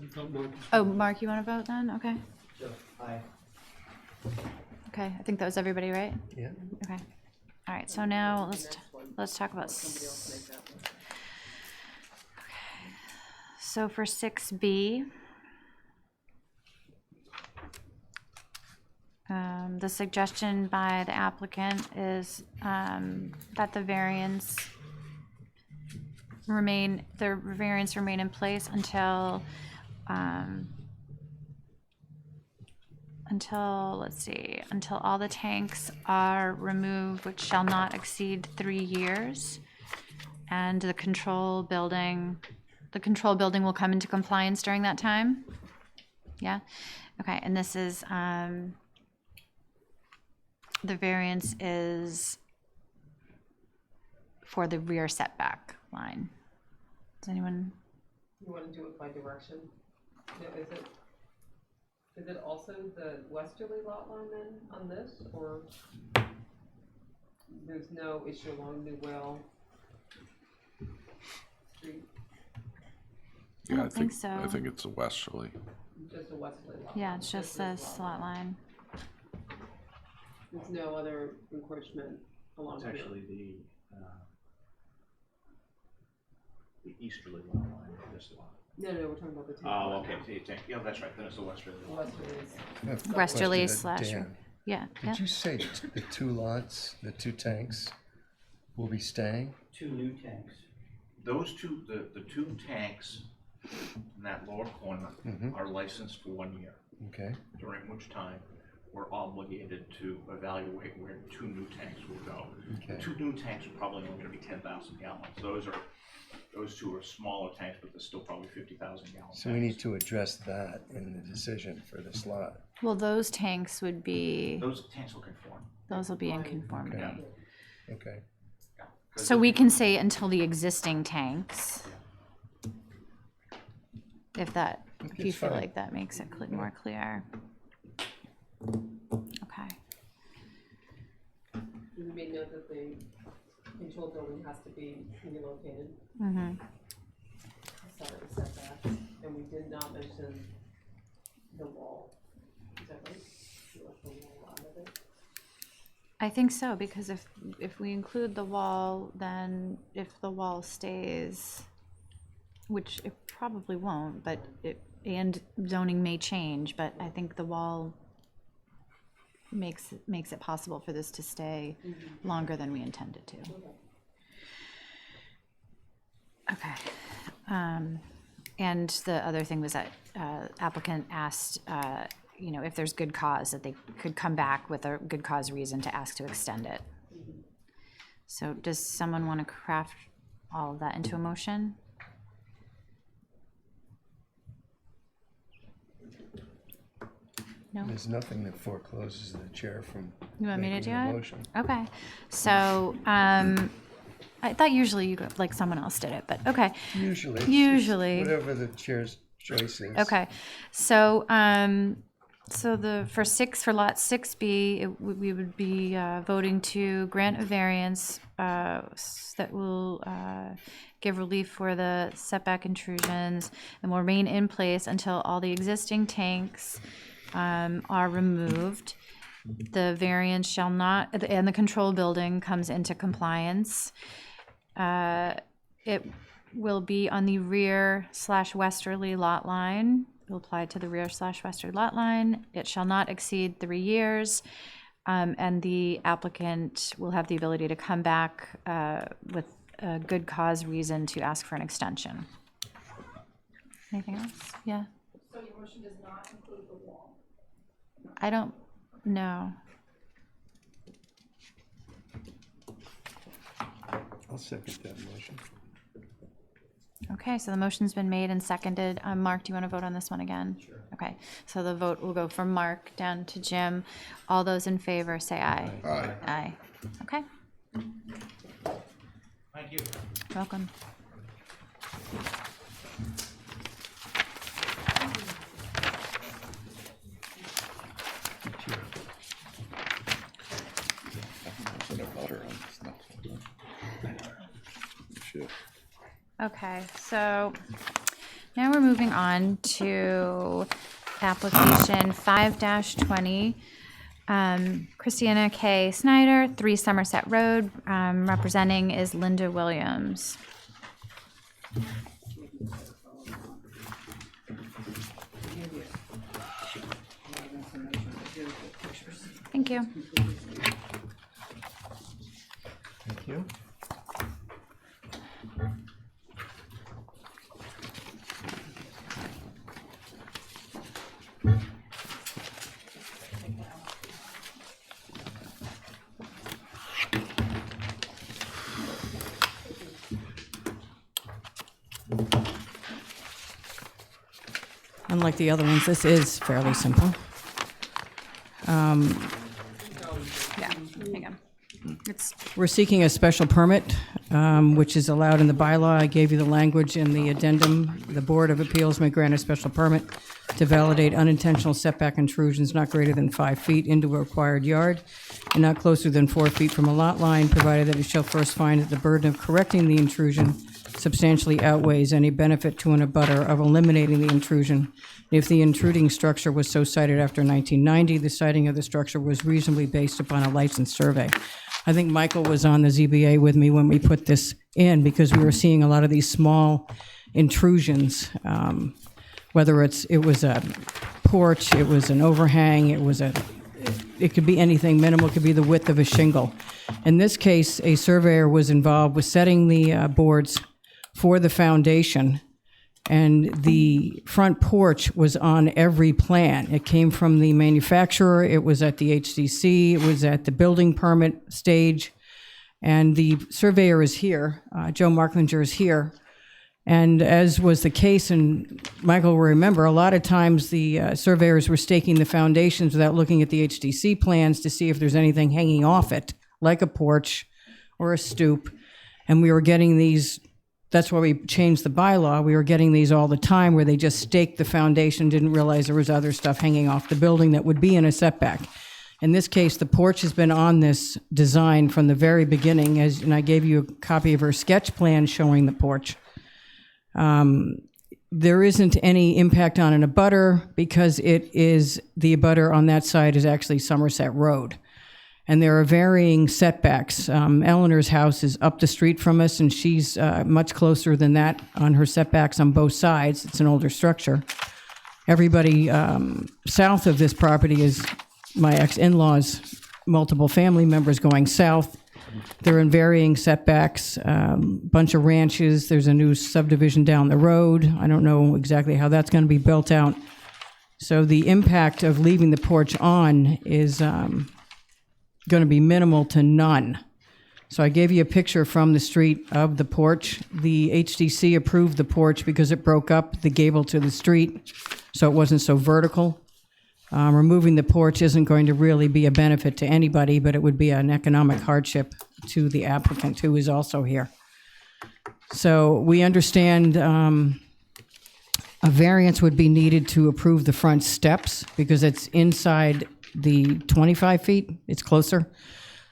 I thought Mark was. Oh, Mark, you want to vote then? Okay. Aye. Okay, I think that was everybody, right? Yeah. Okay. All right, so now Next one. let's talk about, Somebody else make that one. so for 6B, The suggestion by the applicant is that the variance remain in place until, let's see, until all the tanks are removed, which shall not exceed 3 years. And the control building will come into compliance during that time? Yeah? Okay, and this is, the variance is for the rear setback line. Does anyone? You wanna do it by direction? Yeah, is it also the westerly lot line then on this, or there's no issue along New Well Street, I don't think so. I think it's a westerly. just a westerly lot? Yeah, line, it's just this this lot line. There's no other encroachment along It's here? actually the easterly lot line of this lot. No, we're talking about the tank. Oh, lot okay, now. yeah, that's right, then it's the westerly The lot. westerly is. I have a Westerly question to slash, Dan. yeah, yeah. Did you say the two lots, the two tanks will be staying? 2 new tanks. Those two, the two tanks in that lower corner are licensed for 1 year, Okay, during which time we're obligated to evaluate where 2 new tanks will go. okay. 2 new tanks are probably only gonna be 10,000 gallons. Those two are smaller tanks, but they're still probably 50,000 gallons. So we need to address that in the decision for this lot. Well, those tanks would be, Those tanks will conform. those will be in conformity. Okay. Okay, Yeah. 'Cause So we can say until the existing tanks. If you It's feel fine. like that makes it more clear. Okay. You may note that the control building has to be relocated. Mm-hmm. Sorry, setbacks, and we did not mention the wall. Is that right? You left the wall out of it? I think so, because if we include the wall, then if the wall stays, which it probably won't, but and zoning may change, but I think the wall makes it possible for this to stay longer than we intended to. Okay. And the other thing was that applicant asked, if there's good cause, that they could come back with a good cause reason to ask to extend it. So does someone want to craft all of that into a motion? No? there's nothing that forecloses the chair from You want me to making do a it? motion. Okay, so, I thought usually someone else did it, but okay. Usually. it's just Usually. Whatever the chair's choice is. Okay, so, for lot 6B, we would be voting to grant a variance that will give relief for the setback intrusions and will remain in place until all the existing tanks are removed. The variance shall not, and the control building comes into compliance. It will be on the rear/westerly lot line. It will apply to the rear/westerly lot line. It shall not exceed 3 years. And the applicant will have the ability to come back with a good cause reason to ask for an extension. Anything else? Yeah, So your motion does not include the wall. I don't know. I'll second that motion. Okay, so the motion's been made and seconded. Mark, do you want to vote on this one again? Sure. Okay, so the vote will go from Mark down to Jim. All those in favor, say aye. Aye. Aye. Okay, Thank you. welcome. Put a butter on this stuff. Shit. Okay, so now we're moving on to application 5-20. Christiana K. Snyder, 3 Somerset Road. Representing is Linda Williams. Thank you. Thank you. Unlike the other ones, this is fairly simple. Yeah, hang on. It's, We're seeking a special permit, which is allowed in the bylaw. I gave you the language in the addendum. The Board of Appeals may grant a special permit to validate unintentional setback intrusions not greater than 5 feet into a required yard and not closer than 4 feet from a lot line, provided that it shall first find that the burden of correcting the intrusion substantially outweighs any benefit to an abutter of eliminating the intrusion. If the intruding structure was so cited after 1990, the citing of the structure was reasonably based upon a licensed survey. I think Michael was on the ZBA with me when we put this in, because we were seeing a lot of these small intrusions, whether it was a porch, it was an overhang, it could be anything minimal, it could be the width of a shingle. In this case, a surveyor was involved with setting the boards for the foundation, and the front porch was on every plan. It came from the manufacturer, it was at the HDC, it was at the building permit stage, and the surveyor is here, Joe Marklinger is here. And as was the case, and Michael will remember, a lot of times the surveyors were staking the foundations without looking at the HDC plans to see if there's anything hanging off it, like a porch or a stoop. And we were getting these, that's why we changed the bylaw, we were getting these all the time where they just staked the foundation, didn't realize there was other stuff hanging off the building that would be in a setback. In this case, the porch has been on this design from the very beginning, and I gave you a copy of her sketch plan showing the porch. There isn't any impact on an abutter because the abutter on that side is actually Somerset Road. And there are varying setbacks. Eleanor's house is up the street from us, and she's much closer than that on her setbacks on both sides. It's an older structure. Everybody south of this property is my ex-in-laws, multiple family members going south. They're in varying setbacks, bunch of ranches. There's a new subdivision down the road. I don't know exactly how that's going to be built out. So the impact of leaving the porch on is going to be minimal to none. So I gave you a picture from the street of the porch. The HDC approved the porch because it broke up the gable to the street, so it wasn't so vertical. Removing the porch isn't going to really be a benefit to anybody, but it would be an economic hardship to the applicant, who is also here. So we understand a variance would be needed to approve the front steps because it's inside the 25 feet, it's closer.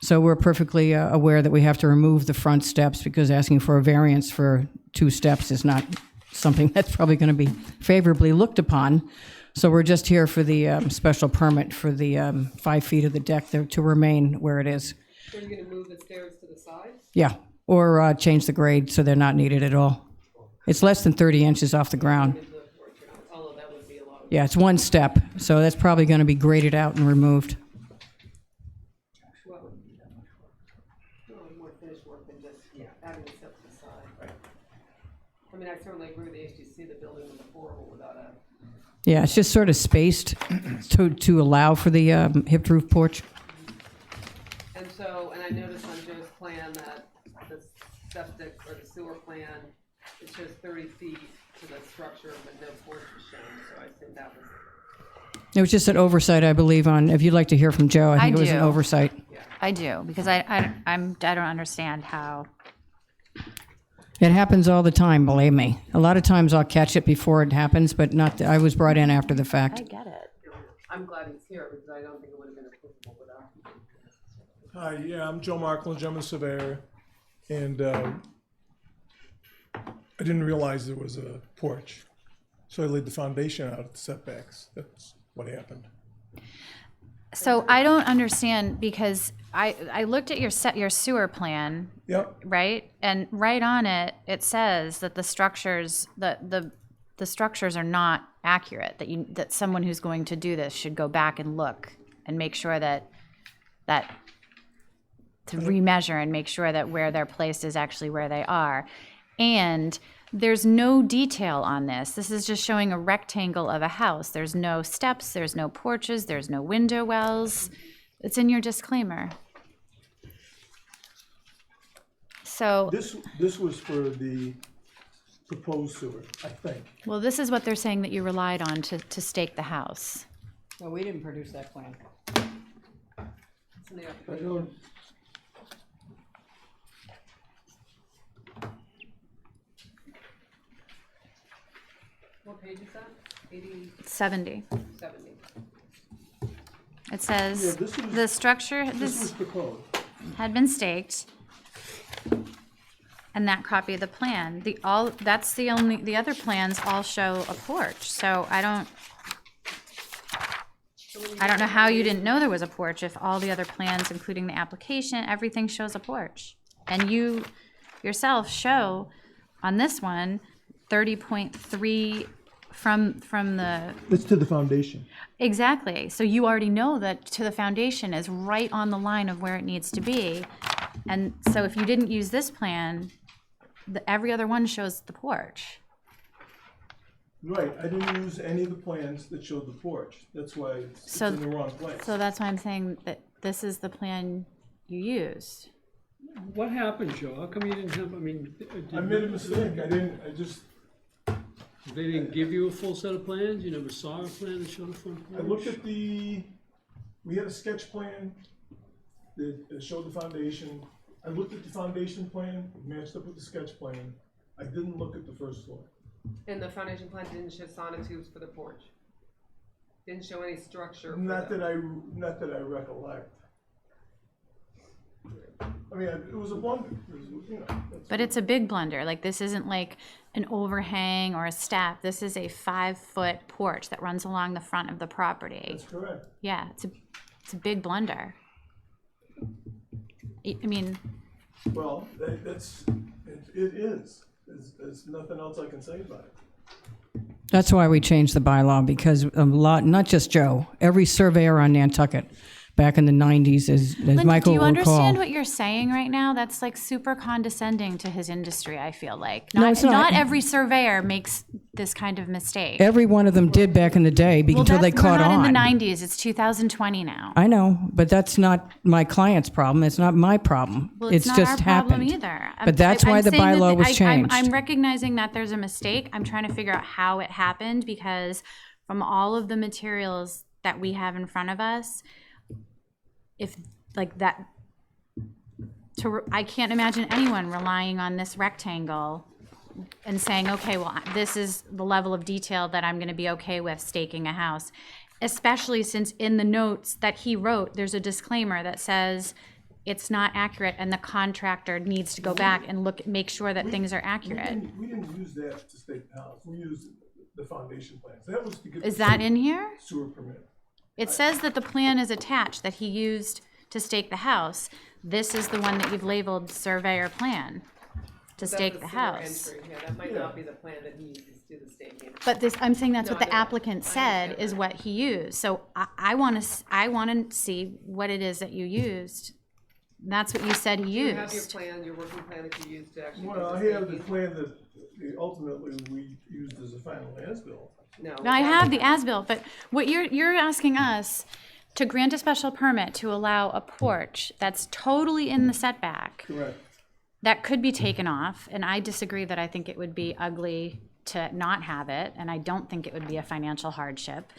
So we're perfectly aware that we have to remove the front steps because asking for a variance for 2 steps is not something that's probably going to be favorably looked upon. So we're just here for the special permit for the 5 feet of the deck to remain where it is. So you're gonna move the stairs to the side? Yeah, or change the grade so they're not needed at all. It's less than 30 inches off the ground. Into the porch, although that would be a lot of. Yeah, it's 1 step, so that's probably going to be graded out and removed. Well, more finished work than just having it set to the side. I mean, I certainly agree with the HTC, the building was horrible without a. Yeah, it's just sort of spaced to allow for the hipped roof porch. And so, and I noticed on Joe's plan that the septic or the sewer plan, it shows 30 feet to the structure, but no porch is shown, so I think that was. It was just an oversight, I believe, if you'd like to hear from Joe, I think it was an do. oversight. I do, because I don't understand how. It happens all the time, believe me. A lot of times I'll catch it before it happens, but not, I was brought in after the fact. I get it. I'm glad he's here because I don't think it would have been applicable without him. Hi, yeah, I'm Joe Markland, I'm a surveyor, and I didn't realize there was a porch. So I laid the foundation out at the setbacks. That's what happened. So I don't understand because I looked at your sewer plan, Yep, right? And right on it, it says that the structures, the structures are not accurate, that someone who's going to do this should go back and look and make sure that that to remeasure and make sure that where they're placed is actually where they are. And there's no detail on this. This is just showing a rectangle of a house. There's no steps, there's no porches, there's no window wells. It's in your disclaimer. So, This was for the proposed sewer, I think. well, this is what they're saying that you relied on to stake the house. Well, we didn't produce that plan. It's in the I application. don't, What page is that? 80, 70. 70. It Yeah, says, this was- the structure this was proposed. had been staked, and that copy of the plan. That's the only, the other plans all show a porch, so I don't know how you didn't know there was a porch if all the other plans, including the application, everything shows a porch. And you yourself show on this one, 30.3 from the, It's to the foundation. exactly. So you already know that to the foundation is right on the line of where it needs to be. And so if you didn't use this plan, every other one shows the porch. Right, I didn't use any of the plans that showed the porch. That's why it's So- in the wrong place. So that's why I'm saying that this is the plan you used. What happened, Joe? How come you didn't have, I mean, I made a mistake. they didn't give you a full set of plans? You never saw a plan that showed a front I porch? looked at we had a sketch plan that showed the foundation. I looked at the foundation plan, it matched up with the sketch plan. I didn't look at the first floor. And the foundation plan didn't show sonotubes for the porch? Didn't show any structure for Not the... that I recollect. I mean, it was a blunder. That's- But it's a big blunder. Like, this isn't like an overhang or a step. This is a 5-foot porch that runs along the front of the property. That's correct. Yeah, it's a big blunder. I mean, Well, it is. There's nothing else I can say about it. That's why we changed the bylaw, because a lot, not just Joe, every surveyor on Nantucket back in the 90s, as Linda, Michael do you will understand recall. what you're saying right now? That's like super condescending to his industry, I feel like. No, it's not. Not every surveyor makes this kind of mistake. Every one of them did back in the day until they caught we're not on. in the 90s. It's 2020 now. I know, but that's not my client's problem. It's not my problem. Well, it's not just our problem happened. either. But that's why the saying that bylaw was changed. I'm recognizing that there's a mistake. I'm trying to figure out how it happened, because from all of the materials that we have in front of us, if like that, I can't imagine anyone relying on this rectangle and saying, okay, well, this is the level of detail that I'm going to be okay with staking a house, especially since in the notes that he wrote, there's a disclaimer that says it's not accurate and the contractor needs to go back and make sure that things are accurate. We didn't use that to stake the house. We used the foundation plans. That was to get Is the that in here? sewer permit. It says that the plan is attached that he used to stake the house. This is the one that you've labeled surveyor plan to stake the sewer house. entry. Yeah, that might not be the plan that he uses to do the staking. But this, I'm saying that's No, what I the know. applicant I said understand is that. what he used. So I want to see what it is that you used. That's what you said he You have your used. plan, your working plan that you used to actually do Well, the I have the staking? plan that ultimately we used as a final as-built. No. No, I have the as-built, but what you're asking us to grant a special permit to allow a porch that's totally in the setback Correct. that could be taken off, and I disagree that I think it would be ugly to not have it, and I don't think it would be a financial hardship.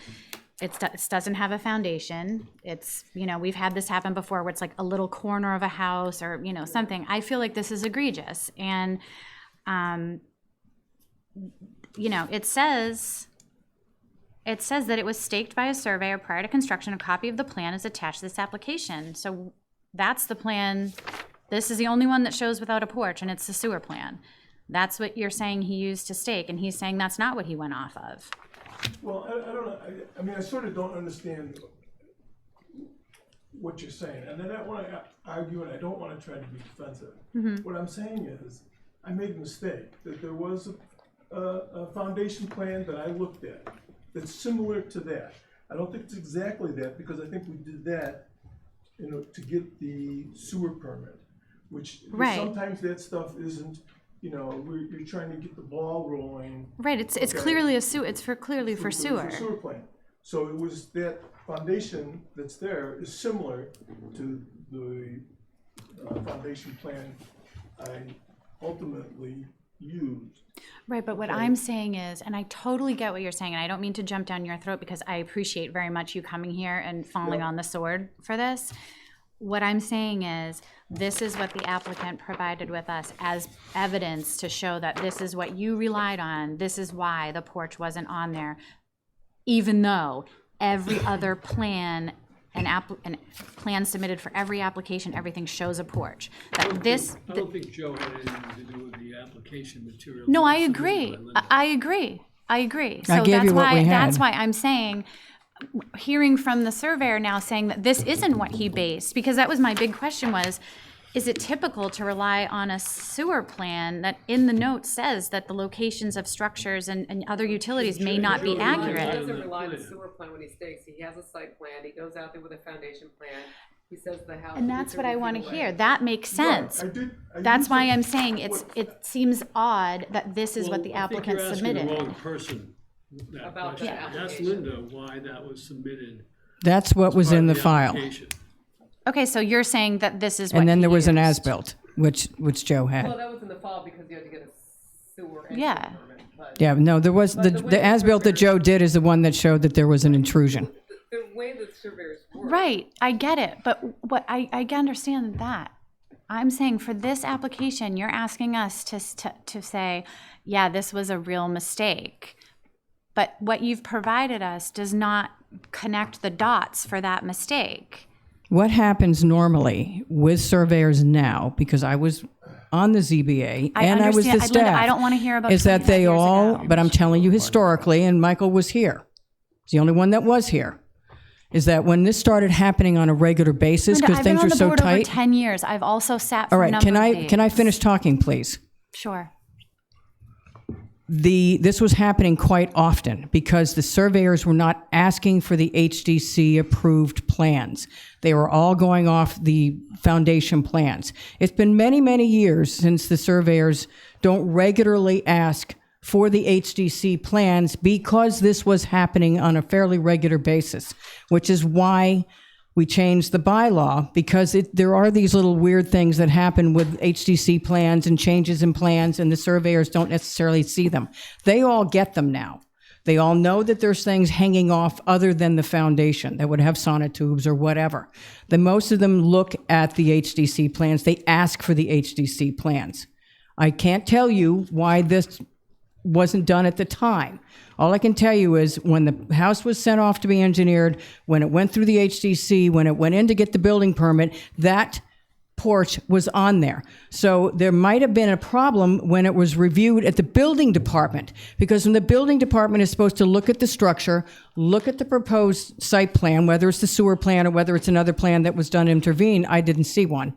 It doesn't have a foundation. It's, we've had this happen before where it's like a little corner of a house or, something. I feel like this is egregious. And, it says that it was staked by a surveyor prior to construction. A copy of the plan is attached to this application. So that's the plan. This is the only one that shows without a porch, and it's the sewer plan. That's what you're saying he used to stake, and he's saying that's not what he went off of. Well, I don't know. I mean, I sort of don't understand what you're saying. And I don't want to argue, and I don't want to try to be defensive. What I'm saying is, I made a mistake, that there was a foundation plan that I looked at that's similar to that. I don't think it's exactly that, because I think we did that to get the sewer permit, which Right. sometimes that stuff isn't, you're trying to get the ball rolling. Right, it's Okay. clearly it's clearly for sewer. For sewer plant. So it was that foundation that's there is similar to the foundation plan I ultimately used. Right, but what Okay. I'm saying is, and I totally get what you're saying, and I don't mean to jump down your throat because I appreciate very much you coming here and falling Yeah. on the sword for this. What I'm saying is, this is what the applicant provided with us as evidence to show that this is what you relied on, this is why the porch wasn't on there, even though every other plan and plan submitted for every application, everything shows a porch. That this, I don't think Joe had anything to do with the application material. no, I submitted agree. by Linda. I agree. I agree. So I gave that's you what why we had. that's why I'm saying, hearing from the surveyor now saying that this isn't what he based, because that was my big question was, is it typical to rely on a sewer plan that in the note says that the locations of structures and other utilities may not be He accurate? doesn't rely on the sewer plan when he stakes, he has a site plan, he goes out there with a foundation plan, he says the house. And will be that's what I 30 want to feet away. hear. That makes sense. Right, I That's used why it- I'm saying it seems odd that this is what the Well, I think applicant you're submitted. asking the wrong person that About the question. Ask application. Linda why that was submitted. That's what was part in of the file. application. Okay, so you're saying that this is what And then he there was an used. as-built, which Joe had. Well, that was in the fall because you had to get a sewer entry Yeah. permit, but Yeah, no, there was, But the the way the the as-built that surveyor- Joe did is the one that showed that there was an intrusion. the way the surveyors work. Right, I get it, but what I understand that. I'm saying for this application, you're asking us to say, yeah, this was a real mistake. But what you've provided us does not connect the dots for that mistake. What happens normally with surveyors now, because I was on the ZBA I and I was the understand- Linda, staff. I don't wanna hear about Is that 25 they years all, ago. but I'm telling you historically, and Michael was here. He's the only one that was here. Is that when this started happening on a regular basis, Linda, because I've been things on are the so board over tight? 10 years. I've also sat for All a right, number can of I these. finish talking, please? Sure. This was happening quite often because the surveyors were not asking for the HDC approved plans. They were all going off the foundation plans. It's been many, many years since the surveyors don't regularly ask for the HDC plans because this was happening on a fairly regular basis, which is why we changed the bylaw, because there are these little weird things that happen with HDC plans and changes in plans, and the surveyors don't necessarily see them. They all get them now. They all know that there's things hanging off other than the foundation that would have sonotubes or whatever. Most of them look at the HDC plans. They ask for the HDC plans. I can't tell you why this wasn't done at the time. All I can tell you is when the house was sent off to be engineered, when it went through the HDC, when it went in to get the building permit, that porch was on there. So there might have been a problem when it was reviewed at the building department, because when the building department is supposed to look at the structure, look at the proposed site plan, whether it's the sewer plan or whether it's another plan that was done intervene, I didn't see one.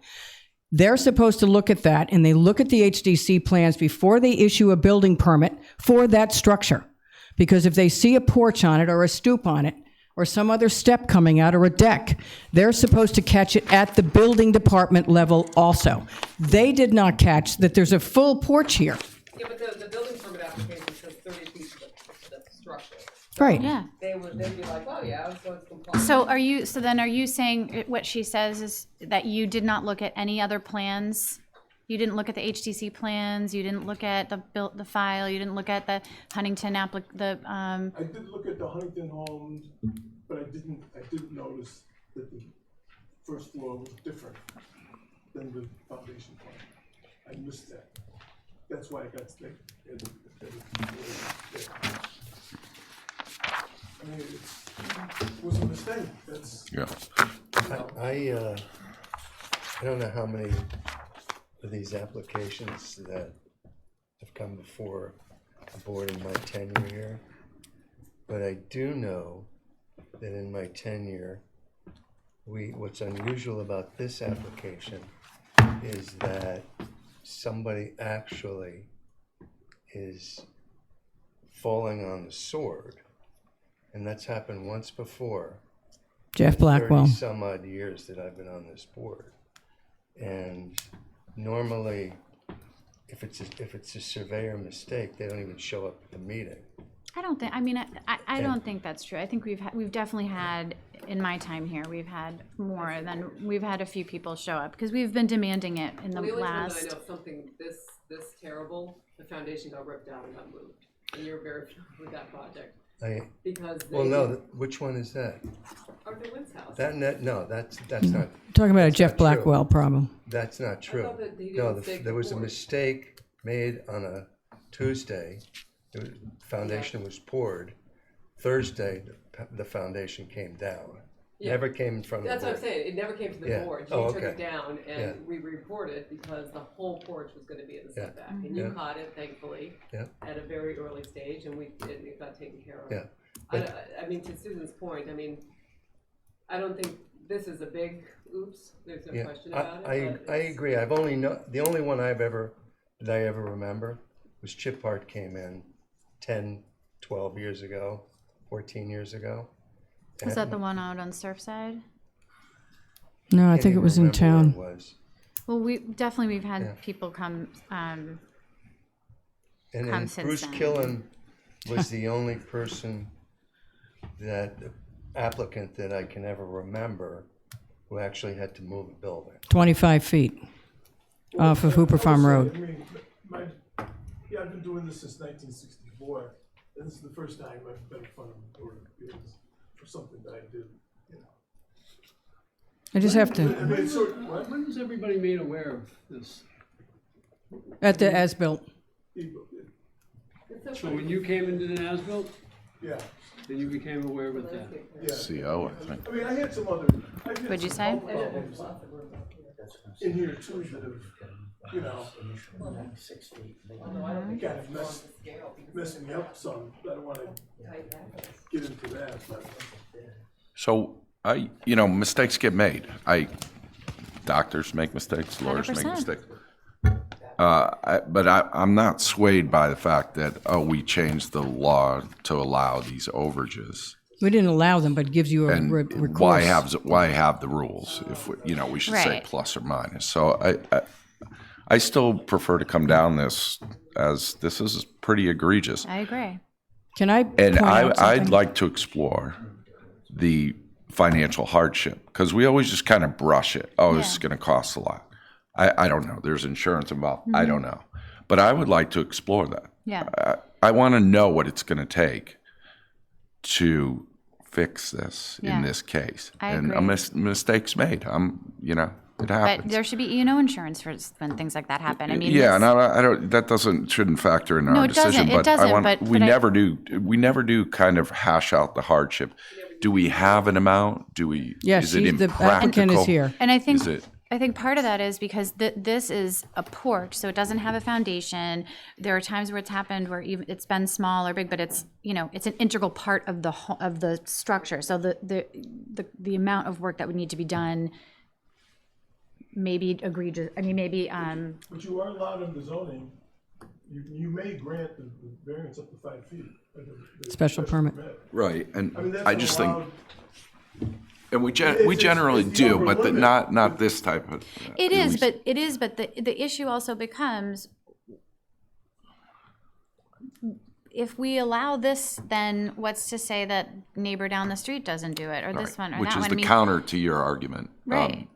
They're supposed to look at that, and they look at the HDC plans before they issue a building permit for that structure. Because if they see a porch on it or a stoop on it or some other step coming out or a deck, they're supposed to catch it at the building department level also. They did not catch that there's a full porch here. Yeah, but the building permit application says 30 feet to the structure. Right. Yeah. They'd be like, oh yeah, so it's compliant. So then are you saying what she says is that you did not look at any other plans? You didn't look at the HTC plans, you didn't look at the file, you didn't look at the Huntington I did look at the Huntington homes, but I didn't notice that the first floor was different than the foundation plan. I missed that. That's why I got stuck. I mean, it was a mistake. That's, Yeah. I don't know how many of these applications that have come before the board in my tenure here, but I do know that in my tenure, what's unusual about this application is that somebody actually is falling on the sword, and that's happened once before. Jeff Blackwell. 30-some odd years that I've been on this board. And normally, if it's a surveyor mistake, they don't even show up at the meeting. I don't think, I mean, I don't think that's true. I think we've definitely had, in my time here, we've had more than, we've had a few people show up, because we've been demanding it in the The only time that I last. know of something this terrible, the foundation got ripped out and got moved. And you're very familiar with that project. Because they. Well, no, which one is that? Arthur Wynn's house. No, that's not, Talking about a Jeff not true. Blackwell problem. that's not true. thought that he did No, a mistake there was a before. mistake made on a Tuesday. The foundation was poured. Thursday, the foundation came down. Yeah. Never came in front of That's the what I'm board. saying, it never came to the Yeah. board, Oh, you took it okay. down, Yeah. and we reported because the whole porch was gonna be in the Yeah. setback, and you Yeah. caught it, thankfully, Yeah. at a very early stage, and it got taken care of. Yeah. I mean, to Susan's point, I mean, I don't think this is a big oops, there's no Yeah, question about it, I but it's- agree. The only one I ever remember was Chip Hart came in 10, 12 years ago, 14 years ago. Was that the one out on Surfside? No, I Can't think it even was in remember where town. it was. Well, we've had Yeah. people come, And come then since Bruce then. Killen was the only person the applicant that I can ever remember who actually had to move a building. 25 feet off of Hooper Farm Road. I mean, I've been doing this since 1964, and this is the first time I've been in front of the Board of Appeals for something that I did, you know. I just have to, I mean, what? When was everybody made aware of this? at the as-built. So when you came into the as-built, Yeah, then you became aware with that? yeah. CO, I think. I mean, I had some other. What'd you say? Problems in here too that have, you know, 6 feet. kind of messed me up some. I don't wanna get into that, but. So mistakes get made. Doctors make mistakes, lawyers make 100%. mistakes. But I'm not swayed by the fact that, we changed the law to allow these overages. We didn't allow them, but it gives you a And recourse. why have the rules if, we should say Right. plus or minus. So I still prefer to come down this as this is pretty egregious. I agree. Can I And point out I'd something? like to explore the financial hardship, because we always just kind of brush it. Oh, this is Yeah. going to cost a lot. I don't know. There's insurance involved. I don't know. But I would like to explore that. Yeah. I want to know what it's going to take to fix this Yeah. in this case. I and agree. Mistakes made. It But happens. there should be, insurance for when things like that happen. I mean, Yeah, this- and I don't. That shouldn't factor in No, our it doesn't. decision. It But doesn't, I want. but- we but I- never do. We never do kind of hash out the hardship. Do we have an amount? Do we? Yes, is it the applicant is impractical? here. And I think Is it? part of that is because this is a porch, so it doesn't have a foundation. There are times where it's happened where even it's been small or big, but it's it's an integral part of the structure. So the amount of work that would need to be done may be egregious. I mean, maybe But you are allowed under zoning, you may grant the variance up to 5 feet. the Special permit. Right, and I mean, that's I just think, allowed. and we It's- generally it's the do, upper but limit. not this type of. it at is. least- But it is. But the issue also becomes, if we allow this, then what's to say that neighbor down the street doesn't do it, or this one, or which that is one? the I mean, counter to your argument. right?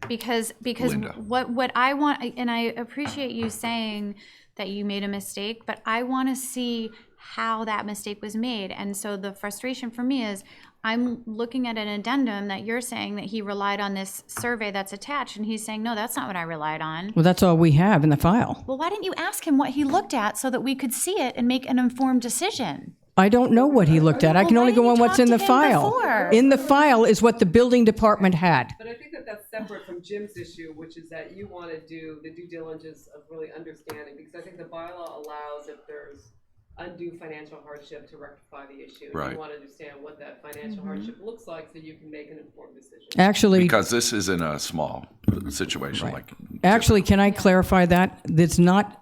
Because Linda. what I want, and I appreciate you saying that you made a mistake, but I want to see how that mistake was made. And so the frustration for me is I'm looking at an addendum that you're saying that he relied on this survey that's attached, and he's saying, no, that's not what I relied on. Well, that's all we have in the file. Well, why didn't you ask him what he looked at so that we could see it and make an informed decision? I don't know what he looked at. I can Well, why only go didn't on you what's talk in the to him file. before? In the file is what the building department had. But I think that that's separate from Jim's issue, which is that you want to do the due diligence of really understanding, because I think the bylaw allows if there's undue financial hardship to rectify the issue. And Right. you want to understand what that financial hardship looks like so you can make an informed decision. Actually, Because this isn't a small situation like. Actually, can I clarify that? That's not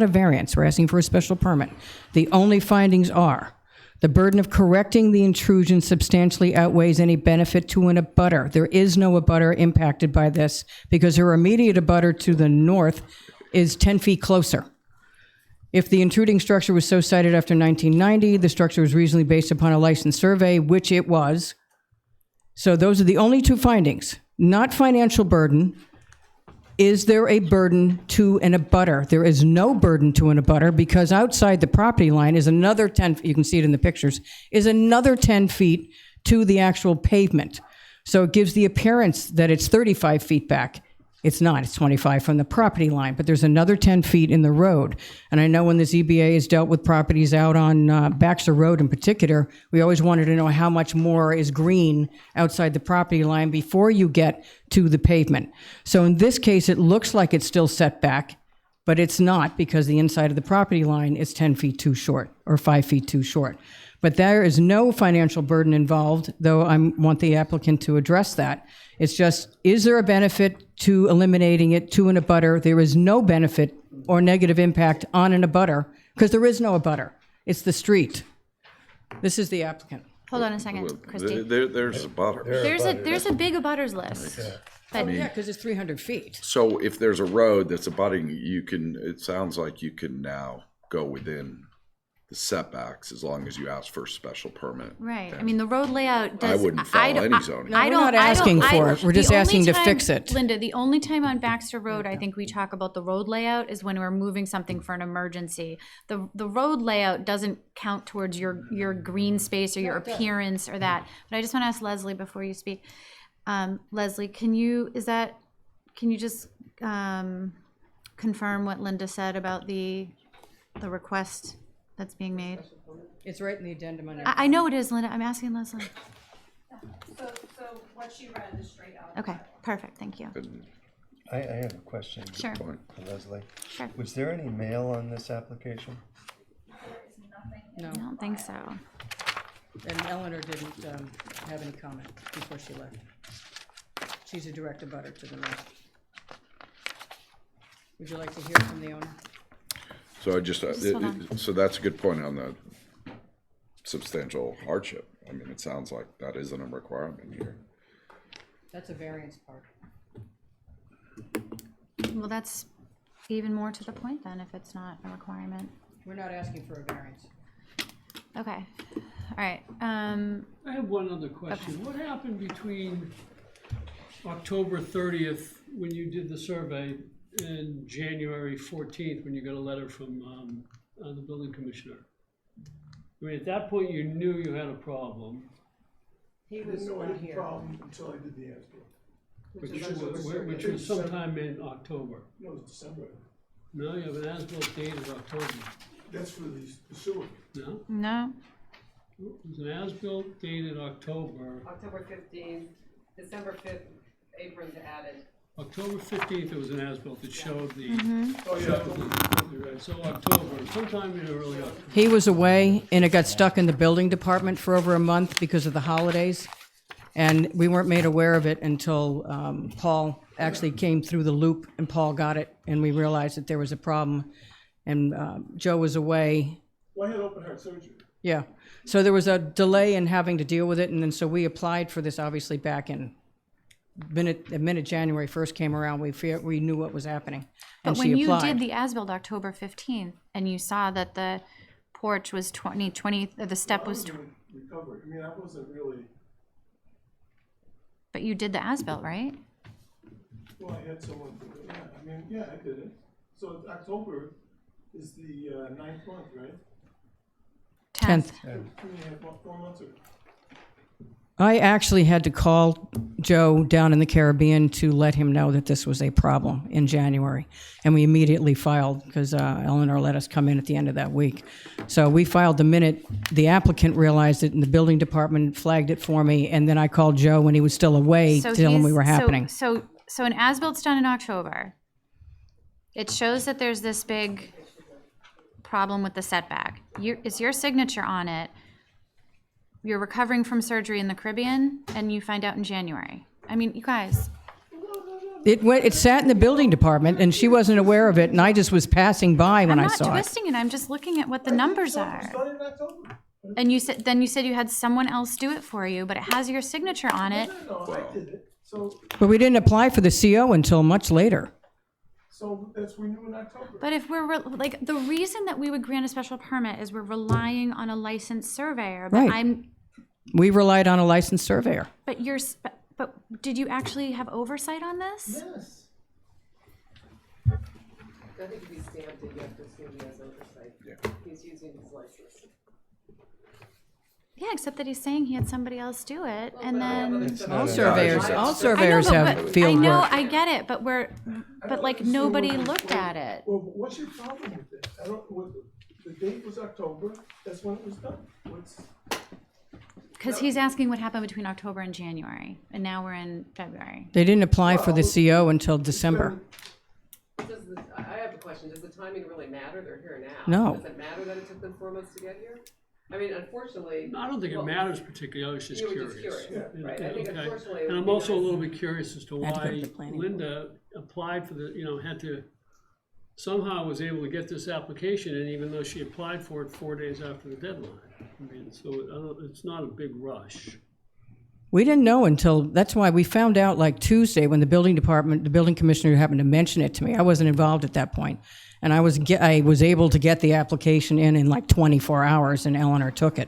a variance. We're asking for a special permit. The only findings are The burden of correcting the intrusion substantially outweighs any benefit to an abutter. There is no abutter impacted by this because her immediate abutter to the north is 10 feet closer. If the intruding structure was so cited after 1990, the structure was reasonably based upon a licensed survey, which it was. So those are the only two findings. Not financial burden. Is there a burden to an abutter? There is no burden to an abutter because outside the property line is another 10, you can see it in the pictures, is another 10 feet to the actual pavement. So it gives the appearance that it's 35 feet back. It's not, it's 25 from the property line, but there's another 10 feet in the road. And I know when the ZBA has dealt with properties out on Baxter Road in particular, we always wanted to know how much more is green outside the property line before you get to the pavement. So in this case, it looks like it's still set back, but it's not because the inside of the property line is 10 feet too short or 5 feet too short. But there is no financial burden involved, though I want the applicant to address that. It's just, is there a benefit to eliminating it to an abutter? There is no benefit or negative impact on an abutter because there is no abutter. It's the street. This is the applicant. Hold on a second, Christie. There's a butter. There's a big abutters list. But Yeah, because it's 300 feet. So if there's a road that's abutting, you can, it sounds like you can now go within the setbacks as long as you ask for a special permit. right, I mean, the road layout does. I wouldn't follow any zoning. No, we're not asking for it. We're just asking to fix it. Linda, the only time on Baxter Road, I think we talk about the road layout is when we're moving something for an emergency. The road layout doesn't count towards your green space or your appearance or that. But I just want to ask Leslie before you speak. Leslie, can you just confirm what Linda said about the request that's being made? It's right in the addendum. I know it is, Linda. I'm asking Leslie. So what she read is straight out. Okay, perfect. Thank you. I have a question. Sure. For Leslie. Sure. Was there any mail on this application? No, I don't think so. and Eleanor didn't have any comment before she left. She's a direct abutter to the north. Would you like to hear from the owner? So I just, hold on. so that's a good point on the substantial hardship. I mean, it sounds like that isn't a requirement here. That's a variance part. Well, that's even more to the point then, if it's not a requirement. We're not asking for a variance. Okay, all right. I have one other question. What happened between October 30th, when you did the survey, and January 14th, when you got a letter from the building commissioner? I mean, at that point, you knew you had a problem. He I didn't know I had a problem until I did the as-built. Which was sometime in October. No, it was December. No, you have an as-built dated October. That's for the sewer. No? No, It was an as-built dated October. October 15th, December 5th, aprons added. October 15th, it was an as-built that showed the, Oh, yeah. you're right, so October, sometime in early October. He was away, and it got stuck in the building department for over a month because of the holidays. And we weren't made aware of it until Paul actually came through the loop, and Paul got it, and we realized that there was a problem. And Joe was away. Well, I had open heart surgery. Yeah. So there was a delay in having to deal with it, and then so we applied for this obviously back in the minute January 1st came around, we knew what was happening. And but she when you applied. did the as-built October 15th, and you saw that the porch was 20, the step was, Recovered. I mean, I wasn't really, but you did the as-built, right? well, I had someone do it. Yeah, I mean, yeah, I did it. So October is the 9th month, right? 10th. 4 months or? I actually had to call Joe down in the Caribbean to let him know that this was a problem in January. And we immediately filed, because Eleanor let us come in at the end of that week. So we filed the minute the applicant realized it, and the building department flagged it for me. And then I called Joe when he was still away to tell him we were happening. So an as-bilt's done in October. It shows that there's this big problem with the setback. It's your signature on it. You're recovering from surgery in the Caribbean, and you find out in January. I mean, you guys. It sat in the building department, and she wasn't aware of it, and I just was passing by when I saw I'm it. not twisting it. I'm just looking at what the numbers are. Started in October. And you said you had someone else do it for you, but it has your signature on it. No, I did it. So, But we didn't apply for the CO until much later. so that's renewed in October. But if we're, like, the reason that we would grant a special permit is we're relying on a licensed surveyor. But Right. We relied on a licensed surveyor. but did you actually have oversight on this? Yes. I think if he stamped it, you have to assume he has oversight. He's using his license. Yeah, except that he's saying he had somebody else do it, and then. All no, surveyors, it's- all I know, surveyors but have field I know, work. I get it, but like, nobody looked at it. Well, what's your problem with this? I don't, the date was October, that's when it was done. Because he's asking what happened between October and January, and now we're in February. They didn't apply for the CO until December. I have a question, does the timing really matter? They're here now. No. Does it matter that it took them 4 months to get here? I mean, unfortunately. I don't think it well, matters particularly, I was just You were curious. just curious, right? I think Okay. unfortunately. it And would I'm be also a nice- little bit curious as to Had to go to why the planning Linda applied for the, had to, somehow was able to get this application, and even though she applied for it 4 days after the deadline. I mean, so it's not a big rush. We didn't know until, that's why we found out like Tuesday when the building commissioner happened to mention it to me. I wasn't involved at that point. And I was able to get the application in like 24 hours, and Eleanor took it.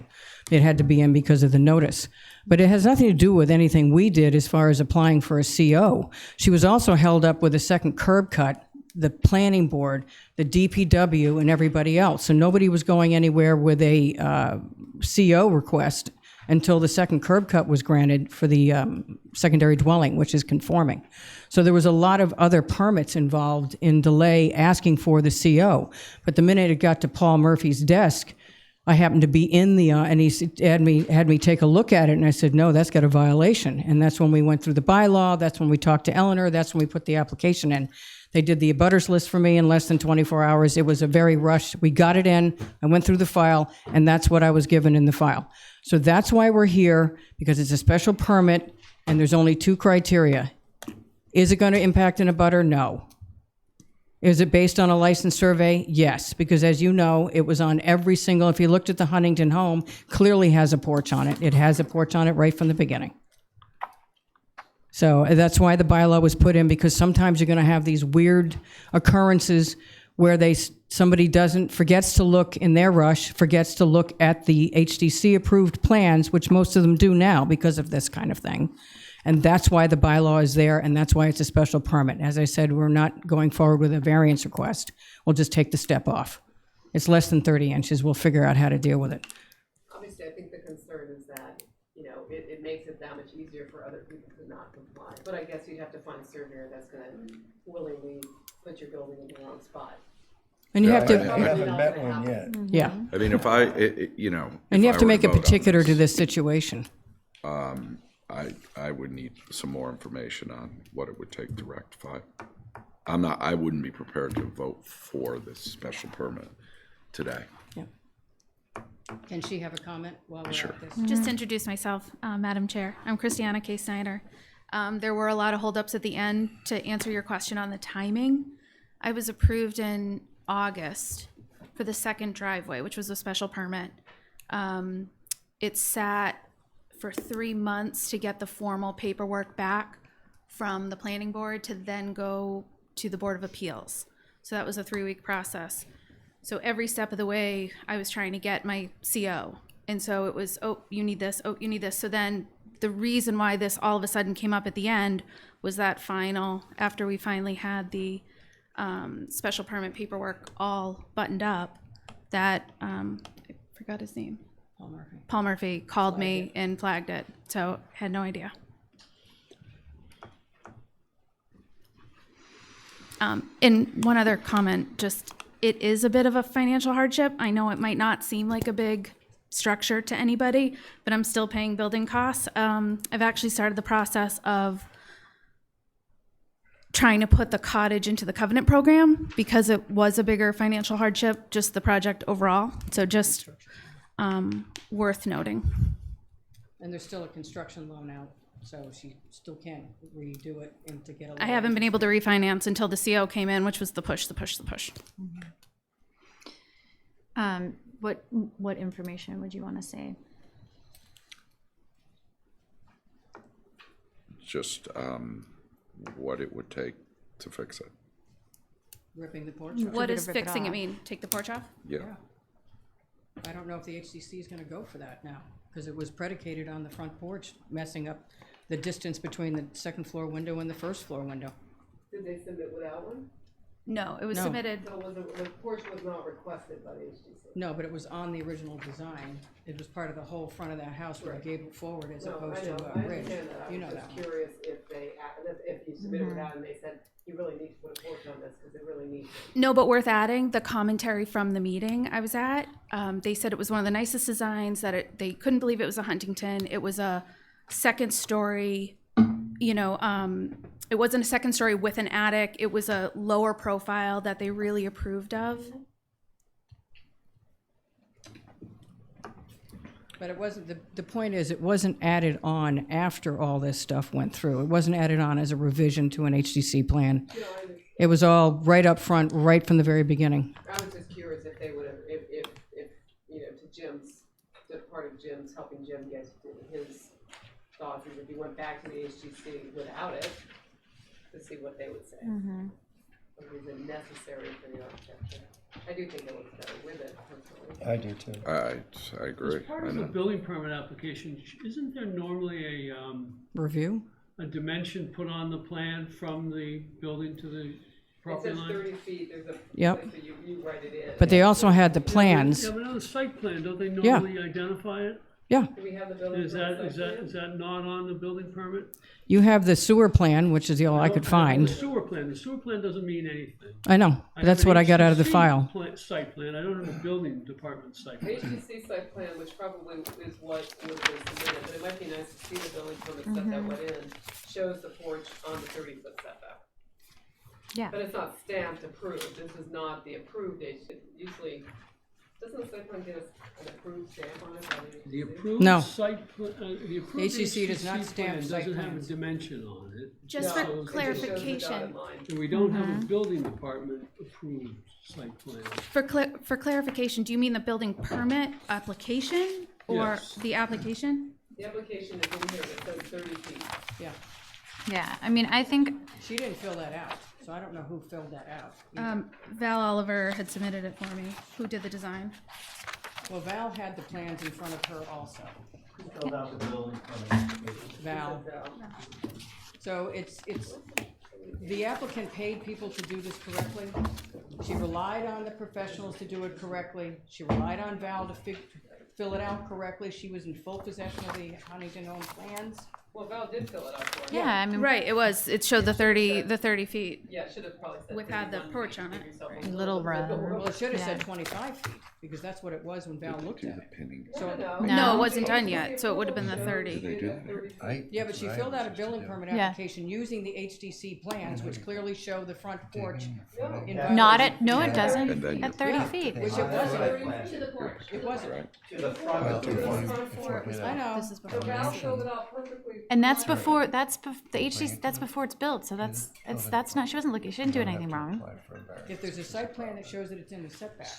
It had to be in because of the notice. But it has nothing to do with anything we did as far as applying for a CO. She was also held up with a second curb cut, the planning board, the DPW, and everybody else. So nobody was going anywhere with a CO request until the second curb cut was granted for the secondary dwelling, which is conforming. So there was a lot of other permits involved in delay asking for the CO. But the minute it got to Paul Murphy's desk, I happened to be in the, and he had me take a look at it, and I said, no, that's got a violation. And that's when we went through the bylaw, that's when we talked to Eleanor, that's when we put the application in. They did the abutters list for me in less than 24 hours. It was a very rushed, we got it in, I went through the file, and that's what I was given in the file. So that's why we're here, because it's a special permit, and there's only 2 criteria. Is it gonna impact an abutter? No. Is it based on a licensed survey? Yes, because as you know, it was on every single, if you looked at the Huntington home, clearly has a porch on it. It has a porch on it right from the beginning. So that's why the bylaw was put in, because sometimes you're gonna have these weird occurrences where somebody forgets to look in their rush, forgets to look at the HDC approved plans, which most of them do now because of this kind of thing. And that's why the bylaw is there, and that's why it's a special permit. As I said, we're not going forward with a variance request. We'll just take the step off. It's less than 30 inches. We'll figure out how to deal with it. Obviously, I think the concern is that, it makes it that much easier for other people to not comply. But I guess you'd have to find a surveyor that's gonna willingly put your building in the wrong spot. And you have I to, haven't met one yet. yeah. I mean, if I, you know. And you if have to I were make it vote on particular to this, this situation. I would need some more information on what it would take to rectify. I wouldn't be prepared to vote for this special permit today. Yeah. Can she have a comment while we're Sure. at this? Just to introduce myself, Madam Chair, I'm Christiana K. Snyder. There were a lot of holdups at the end to answer your question on the timing. I was approved in August for the second driveway, which was a special permit. It sat for 3 months to get the formal paperwork back from the planning board to then go to the Board of Appeals. So that was a 3-week process. So every step of the way, I was trying to get my CO. And so it was, oh, you need this, oh, you need this. So then the reason why this all of a sudden came up at the end was that after we finally had the special permit paperwork all buttoned up, that, I forgot his name. Paul Murphy called me and flagged it, so had no idea. And one other comment, just, it is a bit of a financial hardship. I know it might not seem like a big structure to anybody, but I'm still paying building costs. I've actually started the process of trying to put the cottage into the covenant program because it was a bigger financial hardship, just the project overall. So just worth noting. And there's still a construction loan out, so she still can't redo it and to get a. I haven't been able to refinance until the CO came in, which was the push. what information would you want to say? Just, what it would take to fix it. Ripping the porch off. What to does rip it fixing it off. mean? Take the porch off? Yeah. I don't know if the HCC is gonna go for that now, because it was predicated on the front porch messing up the distance between the second floor window and the first floor window. Did they submit without one? No, it was No. submitted. So the porch was not requested by the HDC? No, but it was on the original design. It was part of the whole front of that house where it gave it forward as No, opposed I to know, a I ridge. understand that. I You know was that just one. curious if they, if you submitted without and they said, you really need to put a porch on this, because they really need to. No, but worth adding, the commentary from the meeting I was at, they said it was one of the nicest designs, that they couldn't believe it was a Huntington. It was a second story, it wasn't a second story with an attic. It was a lower profile that they really approved of. But it wasn't, the point is, it wasn't added on after all this stuff went through. It wasn't added on as a revision to an HDC plan. It was all right up front, right from the very beginning. I was just curious if they would have, if, to Jim's, to part of Jim's, helping Jim get his thoughts, is if he went back to the HGC without it, to see what they would say. Or is it necessary for the architecture? I do think it looks better with it, personally. I do too. I agree. As part I of the know. building permit application, isn't there normally Review? a dimension put on the plan from the building to the It property says line? 30 feet, there's a Yep. place where you write it in. But they also had the plans. Yeah, but on the site plan, don't they Yeah. normally identify it? Yeah, Do we have the building Is permit that, is site that, plan? is that not on the building permit? you have the sewer plan, which is all I could The find. sewer plan doesn't mean anything. I know, but that's what I got out of the file. Site plan, I don't have a building department site plan. HGC site plan, which probably is what would have been submitted, but it might be nice to see the building permit stuff that went in, shows the porch on the 30-foot setback. Yeah. But it's not stamped approved, this is not the approved usually, doesn't the site plan get us an approved stamp on it by the The HGC? approved No. site, the approved HCC does not HCC stamp plan site doesn't have a plans. dimension on it. Just No, for it just shows the clarification, dotted line. And we don't have a building department approved site plan. for clarification, do you mean the building permit application or Yes. the application? The application is in here, it says 30 feet. Yeah, Yeah, I mean, I think, she didn't fill that out, so I don't know who filled that out. Val Oliver had submitted it for me. Who did the design? Well, Val had the plans in front of her also. Filled out the building permit application. Val. So it's, the applicant paid people to do this correctly. She relied on the professionals to do it correctly. She relied on Val to fill it out correctly. She was in full possession of the Huntington-owned plans. Well, Val did fill it out for us. yeah, I mean, Right, it showed the 30 feet. Yeah, it should have probably said. Without the 31 porch feet, on give it. yourself a Little little bit round. more. Well, it should have Yeah. said 25 feet, because that's what it was when Val looked at it. Pinning. So, No, it wasn't done yet, so it would have been the 30. They do that. yeah, but she filled out a building permit Yeah. application using the HDC plans, which clearly show the front porch. in not at, no, it doesn't, And then at 30 Yeah. feet. Which it wasn't. To the porch. It wasn't. To the front of the building. I know. This is So before. Val filled it out perfectly. And that's before, the HC, that's before it's built, so that's not, she wasn't looking, she didn't do anything wrong. If there's a site plan that shows that it's in the setback.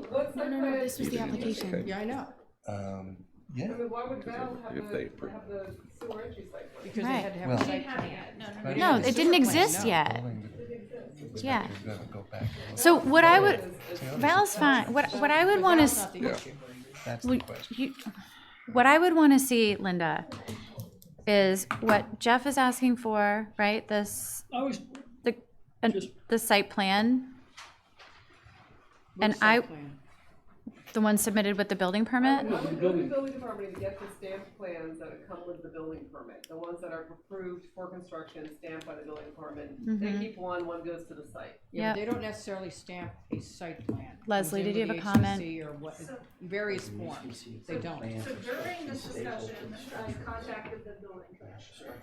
What's that No, plan? this was the application. Yeah, I know, I mean, why would Val have if they the, have the sewer entry site plan? because they Right. had to have a site plan. No, it didn't exist yet. Yeah. So what I would, Val's fine, what I would wanna, That's not the issue. what I would wanna see, Linda, is what Jeff is asking for, right, this, I was, the, Just- the site plan, and Which I, site plan? the one submitted with the building permit? I would go to the building department to get the stamped plans that come with the building permit, the ones that are approved for construction, stamped by the building department. They keep one goes to the site. Yeah, but Yep. they don't necessarily stamp a site plan. It Leslie, comes in did you with have a the comment? HCC Or what, various forms, they don't. So during this discussion, I contacted the building commissioner,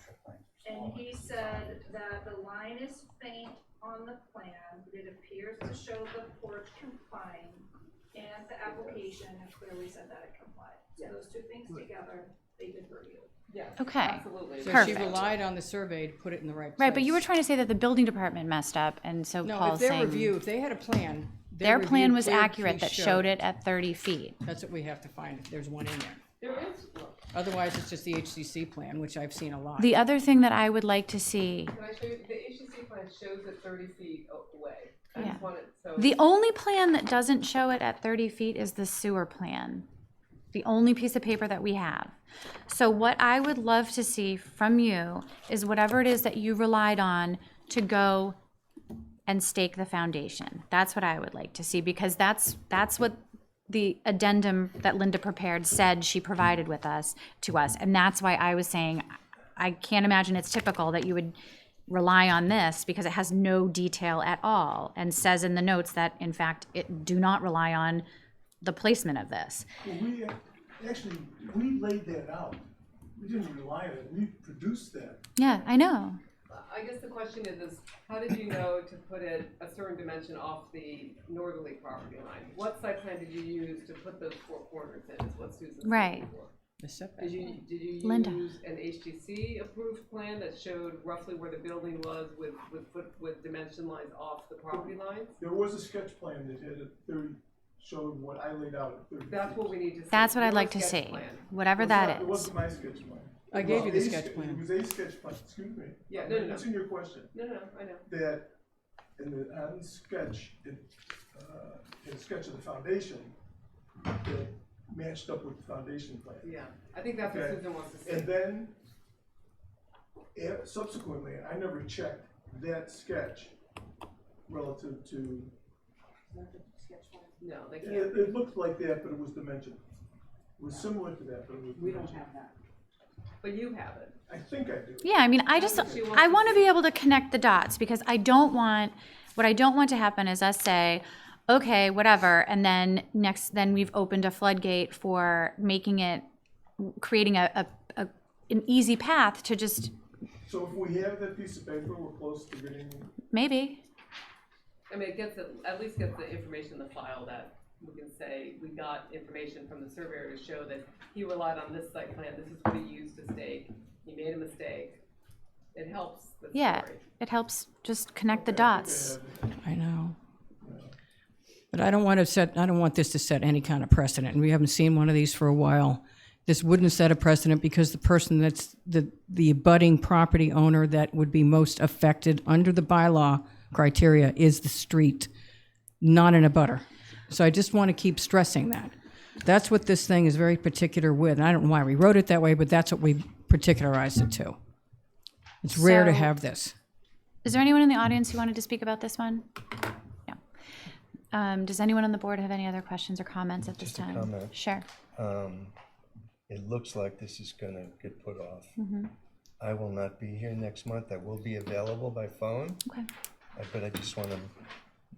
and he said that the line is faint on the plan, but it appears to show the porch complying, and the application clearly said that it complied. So those two things together, they did review. Yes, Okay. absolutely. So she Perfect. relied on the survey to put it in the right place. Right, but you were trying to say that the building department messed up, and so No, if Paul's their saying. review, if they had a plan Their plan review was clearly accurate that showed it at 30 feet. That's what we have to find, if there's one in there. There is, look, Otherwise, it's just the HCC plan, which I've seen a lot. The other thing that I would like to see, can I show you, the HGC plan shows it 30 feet away. I Yeah. just wanted, so. the only plan that doesn't show it at 30 feet is the sewer plan. The only piece of paper that we have. So what I would love to see from you is whatever it is that you relied on to go and stake the foundation. That's what I would like to see, because that's what the addendum that Linda prepared said she provided with us, to us. And that's why I was saying, I can't imagine it's typical that you would rely on this, because it has no detail at all, and says in the notes that, in fact, it do not rely on the placement of this. Well, we laid that out. We didn't rely on it. We produced that. Yeah, I know. I guess the question is how did you know to put it a certain dimension off the northerly property line? What site plan did you use to put those four corners in, is what Susan's Right. looking for? The setback. Did you Linda. use an HGC approved plan that showed roughly where the building was with dimension lines off the property lines? There was a sketch plan that had a 30, showed what I laid out at 30. That's what we need to see. That's what I'd Your like to sketch see, plan. whatever It that wasn't is. my sketch plan. I gave you the A sketch It plan. was a sketch plan, excuse me. Yeah, no. It's in your question. No, I know. That on the sketch, in the sketch of the foundation, that matched up with the foundation plan. Yeah, I think that's what Okay. Susan wants to see. And then, subsequently, I never checked that sketch relative to, No, they can't. it looked like that, but it was dimensioned. It was similar to that, but it was dimensioned. that. But you have it. I think I do. Yeah, I mean, I want to be able to connect the dots, because what I don't want to happen is us say, okay, whatever, and then then we've opened a floodgate for creating an easy path to just, So if we have that piece of paper, we're close to getting, maybe. I mean, it gets, at least gets the information in the file that we can say, we got information from the surveyor to show that he relied on this site plan, this is what he used to stake, he made a mistake. It helps the story. Yeah, it helps just connect the dots. I know. But I don't want this to set any kind of precedent, and we haven't seen one of these for a while. This wouldn't set a precedent because the person that's the abutting property owner that would be most affected under the bylaw criteria is the street, not an abutter. So I just want to keep stressing that. That's what this thing is very particular with, and I don't know why we wrote it that way, but that's what we particularized it to. It's rare to So- have this. Is there anyone in the audience who wanted to speak about this one? No. Does anyone on the board have any other questions or comments at this Just a time? comment. Sure. It looks like this is gonna get put off. Mm-hmm. I will not be here next month. I will be available by phone, Okay. but I just wanna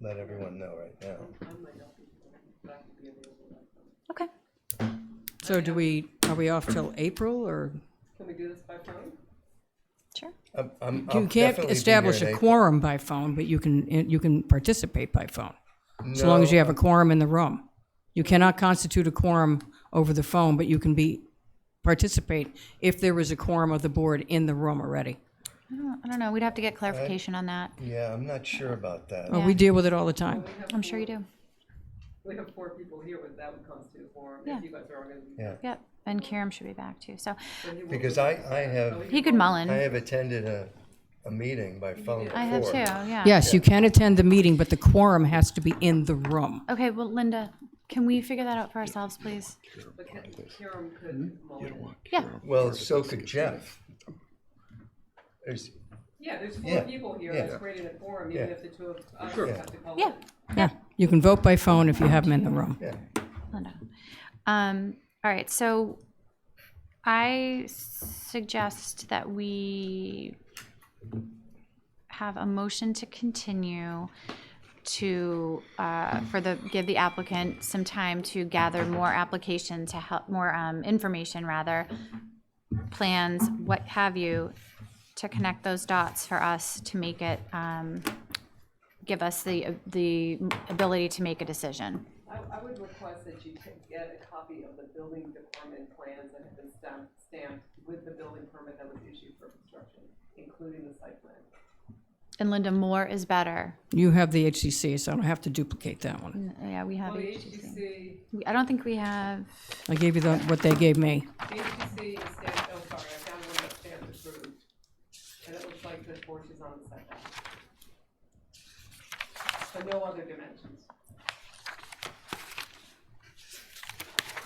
let everyone know right now. I might not be, but I could be available. Okay. So are we off till April, or? Can we do this by phone? Sure. I'll You can't definitely be establish here a in April. quorum by phone, but you can participate by phone, so long as you have a quorum in the room. You cannot constitute a quorum over the phone, but you can participate if there is a quorum of the board in the room already. I don't know. We'd have to get clarification on that. Yeah, I'm not sure about that. Well, we deal with it all the time. I'm sure you do. We have 4 people here, but that would constitute a forum, Yeah. if you guys are all gonna be. Yeah, Yep. And Kiram should be back too. So because I have, he could mullin. I have attended a meeting by phone before. I have too. Yeah. Yes, you can attend the meeting, but the quorum has to be in the room. Okay. Well, Linda, can we figure that out for ourselves, please? But Kiram could mull You it. don't want Yeah. Karen Well, part of so this could because Jeff. There's, Yeah, there's 4 Yeah, people here, yeah. that's creating a quorum, even Yeah. if the 2 of us Sure. have to call Yeah. it. Yeah, you can vote by phone if you have them in the room. yeah. Linda. All right. So I suggest that we have a motion to continue to give the applicant some time to gather more application to help more information, rather plans, what have you, to connect those dots for us to make it give us the ability to make a decision. I would request that you get a copy of the building department plans that have been stamped with the building permit that was issued for construction, including the site plan. And Linda, more is better. You have the HCC, so I don't have to duplicate that one. Yeah, we have Well, the HTC. HTC, I don't think we have, I gave you what they gave me. the HTC is stamped, oh, sorry, I found one that's stamped approved. And it looks like the porch is on the setback. But no other dimensions.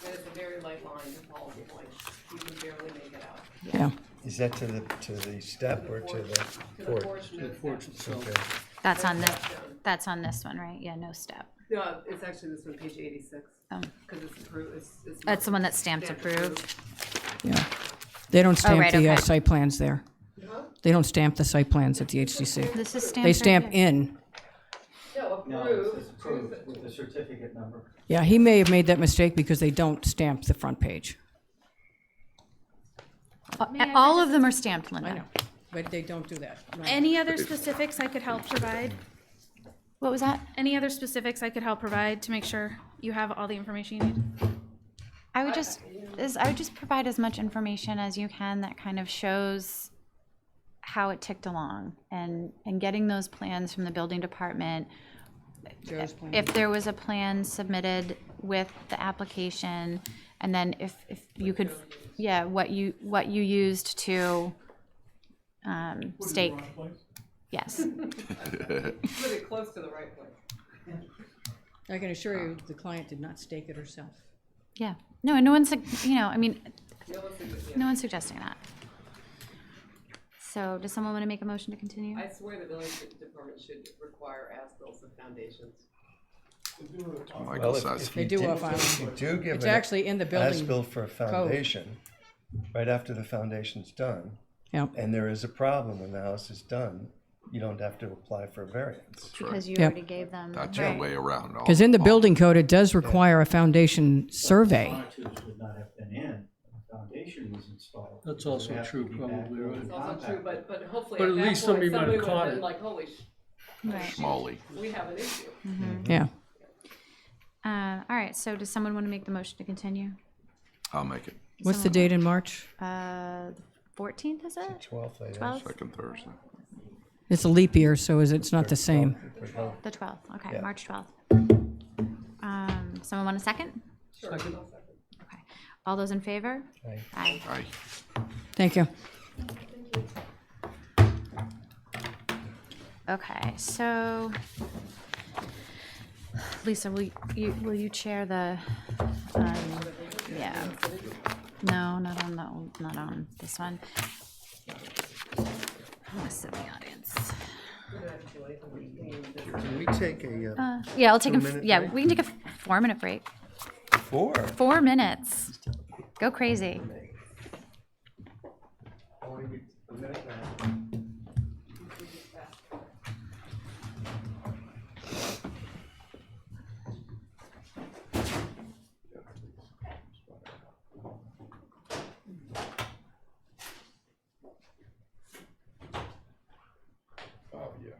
And it's a very light line to Paul's point. You can barely make it out. Yeah. Is that to the step or to the To the porch? porch, no Porch steps. itself. Okay. that's on this one, right? Yeah, no step. No, it's actually this one, page 86. Oh. Because it's approved, it's. That's the one that's stamped approved. Yeah. They don't stamp right, the okay. site plans there. Huh? They don't stamp the site plans at the HCC. This is stamped. They right stamp here. in. No, No, it approved. says approved with the certificate number. Yeah, he may have made that mistake because they don't stamp the front page. All of them are stamped, Linda. I know, but they don't do that. No. Any other specifics I could help provide? What was that? Any other specifics I could help provide to make sure you have all the information you need? I would just provide as much information as you can that kind of shows how it ticked along and getting those plans from the building department. Joe's plan. If there was a plan submitted with the application, and then if you could, yeah, what you used to stake. Yes. Really close to the right place. I can assure you, the client did not stake it herself. Yeah. No, and no one's, I mean, No one's suggesting- no one's suggesting that. So does someone want to make a motion to continue? I swear the village department should require as-bills of foundations. Michael Well, says. if They you do did- a filing. if you do give It's an actually in the building as-built for a foundation, right after the foundation's done, Yeah. and there is a problem when the house is done, you don't have to apply for a variance. Because you Yep. already gave them. That's your right. way around all. Because in the building code, it does require a foundation survey. Monitors would not have been in, the foundation was installed. That's It would also have to true, be probably, back right. in It's also contact. true, but hopefully But at at that least point, somebody might somebody have would have caught been it. like, holy, Right. Molly. we have an issue. Yeah. All right, so does someone want to make the motion to continue? I'll make it. What's the date in March? The 14th, is it? 12th, I guess. 12th? Second Thursday. It's a leap year, so it's not the same. The 12th, okay, Yeah. March 12th. Someone want a second? Sure. Second. Okay. All those in favor? Aye. Aye. Aye. Thank you. Okay, so Lisa, will you chair the, yeah. No, not on that one, not on this one. I'm gonna sit in the audience. Can we take a, Yeah, I'll take a, 2-minute yeah, break? we can take a 4-minute break. 4? 4 minutes. Go crazy. Oh, yeah.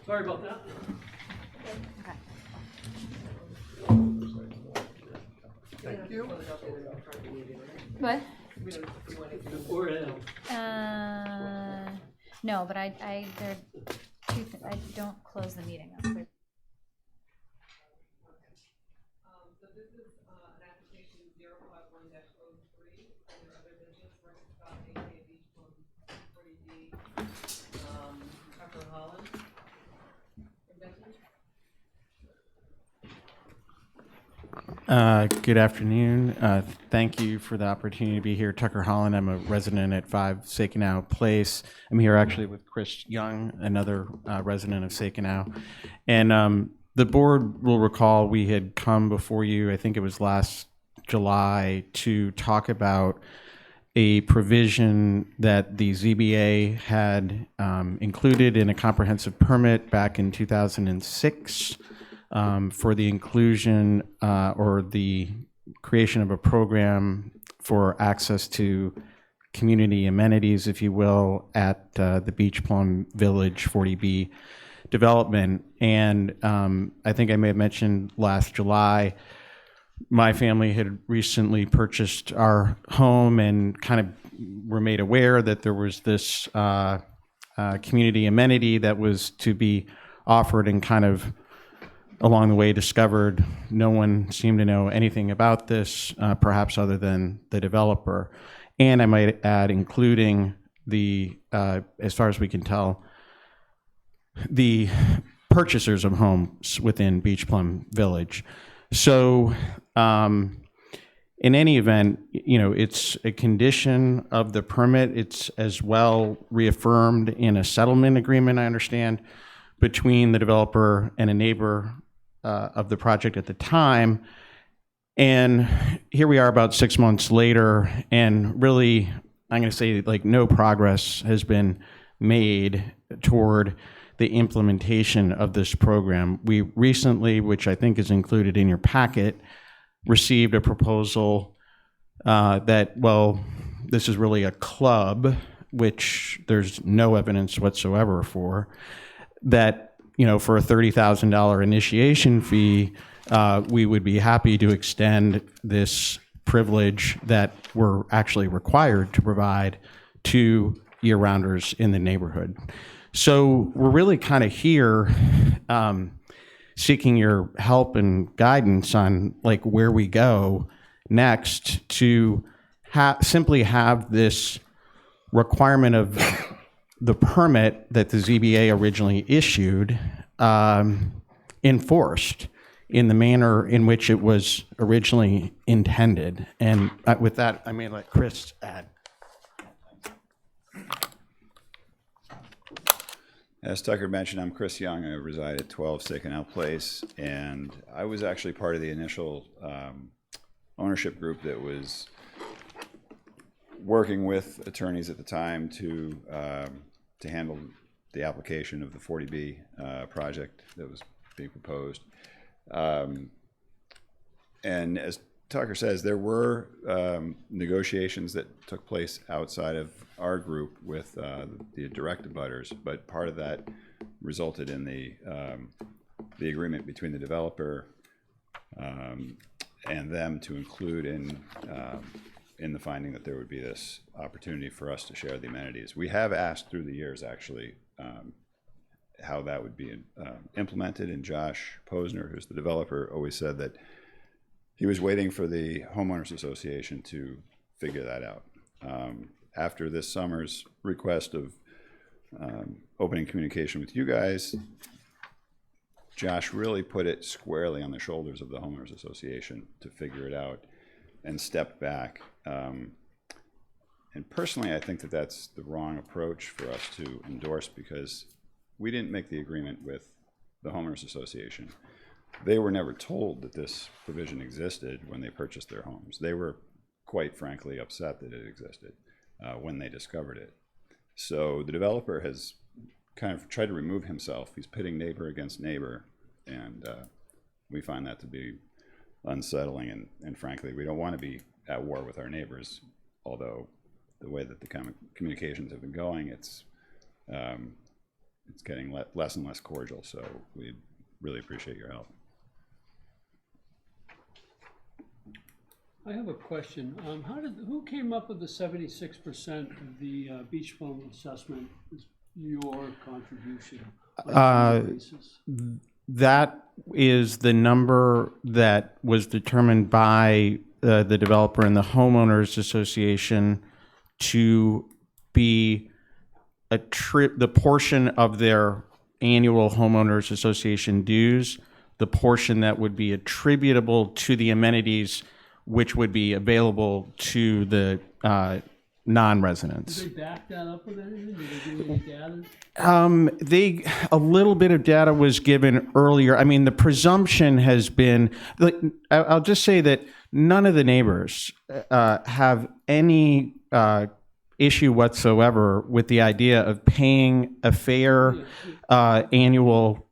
Sorry about that. Thank you. What? Before No, but there are I don't close the meeting. So this is, an application 051-03, under other business, Market Scott, aka Beach Club, 40D, Tucker Holland. Good afternoon. Thank you for the opportunity to be here. Tucker Holland, I'm a resident at 5 Sakenau Place. I'm here actually with Chris Young, another resident of Sakenau. And the board will recall we had come before you, I think it was last July, to talk about a provision that the ZBA had included in a comprehensive permit back in 2006. For the inclusion or the creation of a program for access to community amenities, if you will, at the Beach Plum Village 40B development. And I think I may have mentioned last July, my family had recently purchased our home and kind of were made aware that there was this community amenity that was to be offered, and kind of along the way discovered no one seemed to know anything about this, perhaps other than the developer. And I might add, including the, as far as we can tell, the purchasers of homes within Beach Plum Village. So in any event, you know, it's a condition of the permit. It's as well reaffirmed in a settlement agreement, I understand, between the developer and a neighbor of the project at the time. And here we are about 6 months later, and really, I'm going to say, like, no progress has been made toward the implementation of this program. We recently, which I think is included in your packet, received a proposal that, well, this is really a club, which there's no evidence whatsoever for, that, you know, for a $30,000 initiation fee, we would be happy to extend this privilege that we're actually required to provide to year-rounders in the neighborhood. So we're really kind of here seeking your help and guidance on, like, where we go next to simply have this requirement of the permit that the ZBA originally issued enforced in the manner in which it was originally intended. And with that, I may let Chris add. As Tucker mentioned, I'm Chris Young. I reside at 12 Sakenau Place, and I was actually part of the initial ownership group that was working with attorneys at the time to handle the application of the 40B project that was being proposed. And as Tucker says, there were negotiations that took place outside of our group with the direct abutters, but part of that resulted in the agreement between the developer and them to include in the finding that there would be this opportunity for us to share the amenities. We have asked through the years, actually, how that would be implemented, and Josh Posner, who's the developer, always said that he was waiting for the homeowners association to figure that out. After this summer's request of opening communication with you guys, Josh really put it squarely on the shoulders of the homeowners association to figure it out and stepped back. And personally, I think that that's the wrong approach for us to endorse, because we didn't make the agreement with the homeowners association. They were never told that this provision existed when they purchased their homes. They were, quite frankly, upset that it existed when they discovered it. So the developer has kind of tried to remove himself. He's pitting neighbor against neighbor, and we find that to be unsettling, and frankly, we don't want to be at war with our neighbors, although the way that the communications have been going, it's it's getting less and less cordial, so we really appreciate your help. I have a question. Who came up with the 76% of the beach plum assessment is your contribution? on a yearly basis? That is the number that was determined by the developer and the homeowners association to be the portion of their annual homeowners association dues, the portion that would be attributable to the amenities which would be available to the non-residents. Did they back that up with anything? Did they give any data? A little bit of data was given earlier. I mean, the presumption has been, I'll just say that none of the neighbors have any issue whatsoever with the idea of paying a fair annual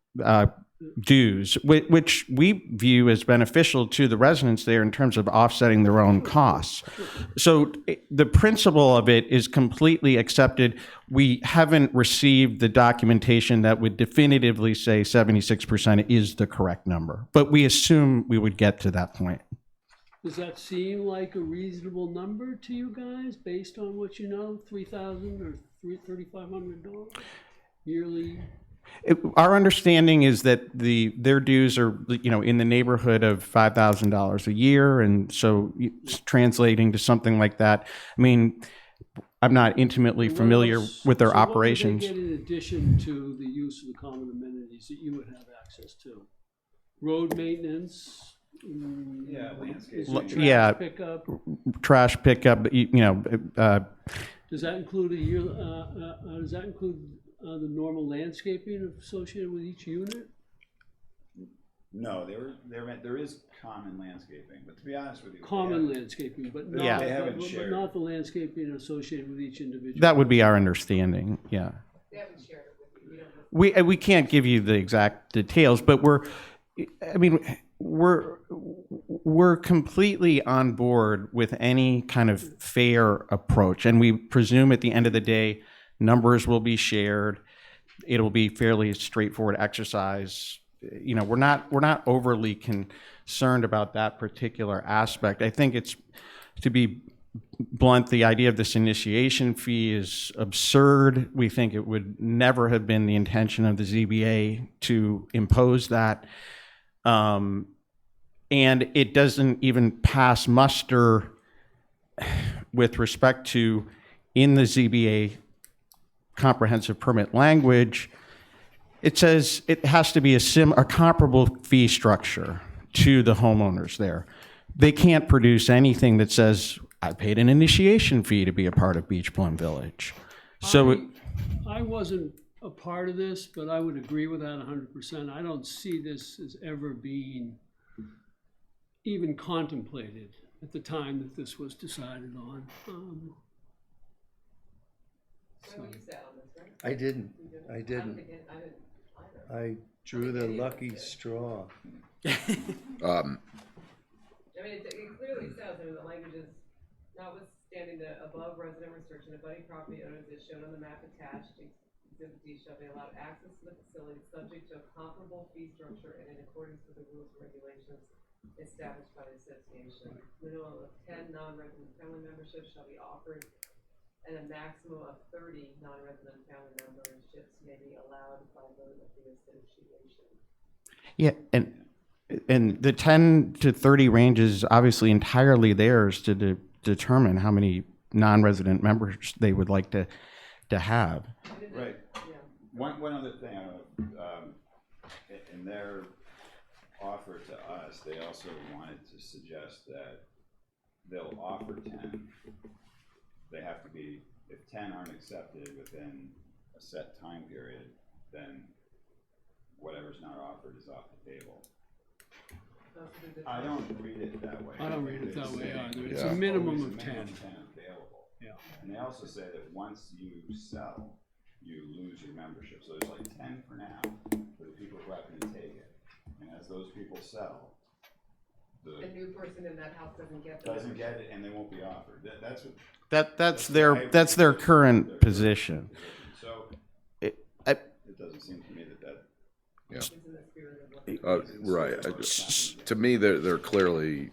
dues, which we view as beneficial to the residents there in terms of offsetting their own costs. So the principle of it is completely accepted. We haven't received the documentation that would definitively say 76% is the correct number, but we assume we would get to that point. Does that seem like a reasonable number to you guys based on what you know, $3,000 or $3,500 yearly? Our understanding is that their dues are, in the neighborhood of $5,000 a year, and so translating to something like that. I mean, I'm not intimately familiar with their operations. What would they get in addition to the use of the common amenities that you would have access to? Road maintenance. Trash pickup. Trash pickup. Does that include the normal landscaping associated with each unit? No, there is common landscaping, but to be honest with you, Common landscaping, but not, but not the landscaping associated with each individual. That would be our understanding. Yeah. They haven't shared it with you. We don't know. We can't give you the exact details, but we're completely on board with any kind of fair approach, and we presume at the end of the day, numbers will be shared. It'll be fairly straightforward exercise. We're not overly concerned about that particular aspect. I think it's, to be blunt, the idea of this initiation fee is absurd. We think it would never have been the intention of the ZBA to impose that. And it doesn't even pass muster with respect to, in the ZBA comprehensive permit language, it says it has to be a comparable fee structure to the homeowners there. They can't produce anything that says, I paid an initiation fee to be a part of Beach Plum Village. So I wasn't a part of this, but I would agree with that 100%. I don't see this as ever being even contemplated at the time that this was decided on. I didn't. I drew the lucky straw. It clearly says, the language is, notwithstanding the above resident restriction, abutting property owners as shown on the map attached, Exhibit D shall be allowed access to the facility subject to a comparable fee structure and in accordance with the rules and regulations established by the association. Minimum of 10 non-resident family memberships shall be offered, and a maximum of 30 non-resident family memberships may be allowed by vote of the association. yeah, and the 10 to 30 range is obviously entirely theirs to determine how many non-resident members they would like to have. Right. Yeah. One other thing, in their offer to us, they also wanted to suggest that they'll offer 10. They have to be, if 10 aren't accepted within a set time period, then whatever's not offered is off the table. I don't read it that way. I don't read it that way either. It's a minimum of 10. Available. Yeah. And they also say that once you sell, you lose your membership. So there's like 10 for now for the people who happen to take it. And as those people sell, the new person in that house doesn't get it, and they won't be offered. That's their current position. So it doesn't seem to me that Yeah. It's in the spirit of what Right. To me, they're clearly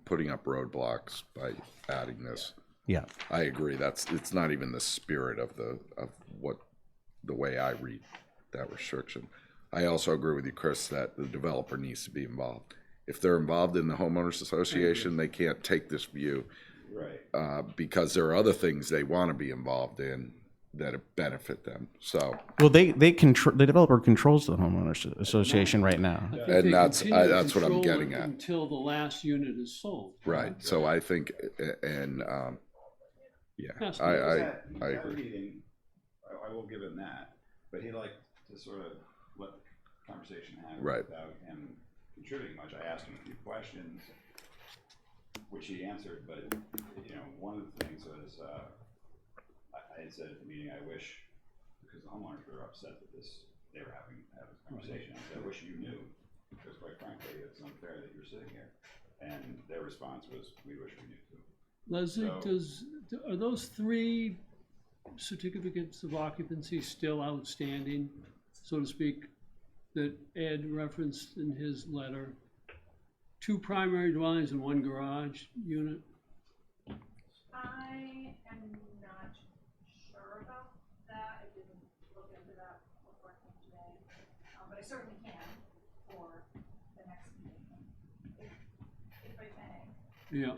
putting up roadblocks by adding this. Yeah. I agree. It's not even the spirit of the way I read that restriction. I also agree with you, Chris, that the developer needs to be involved. If they're involved in the homeowners association, they can't take this view right. because there are other things they want to be involved in that benefit them. So, Well, they control, the developer controls the homeowners association right now. I think And they that's- continue to that's what I'm control getting it at. until the last unit is sold. right. So I think, and yeah, Has to. I He had a agree. meeting, I will give him that, but he liked to sort of let the conversation happen Right. without him contributing much. I asked him a few questions, which he answered, but, you know, one of the things was, I had said at the meeting, I wish, because the homeowners were upset that they were having this conversation, I said, I wish you knew, because quite frankly, it's unfair that you're sitting here. And their response was, we wish we knew too. Leslie, So- are those 3 certificates of occupancy still outstanding, so to speak, that Ed referenced in his letter? 2 primary dwellings and 1 garage unit? I am not sure about that. I didn't look into that before I came today. But I certainly can for the next meeting, if I may. Yeah.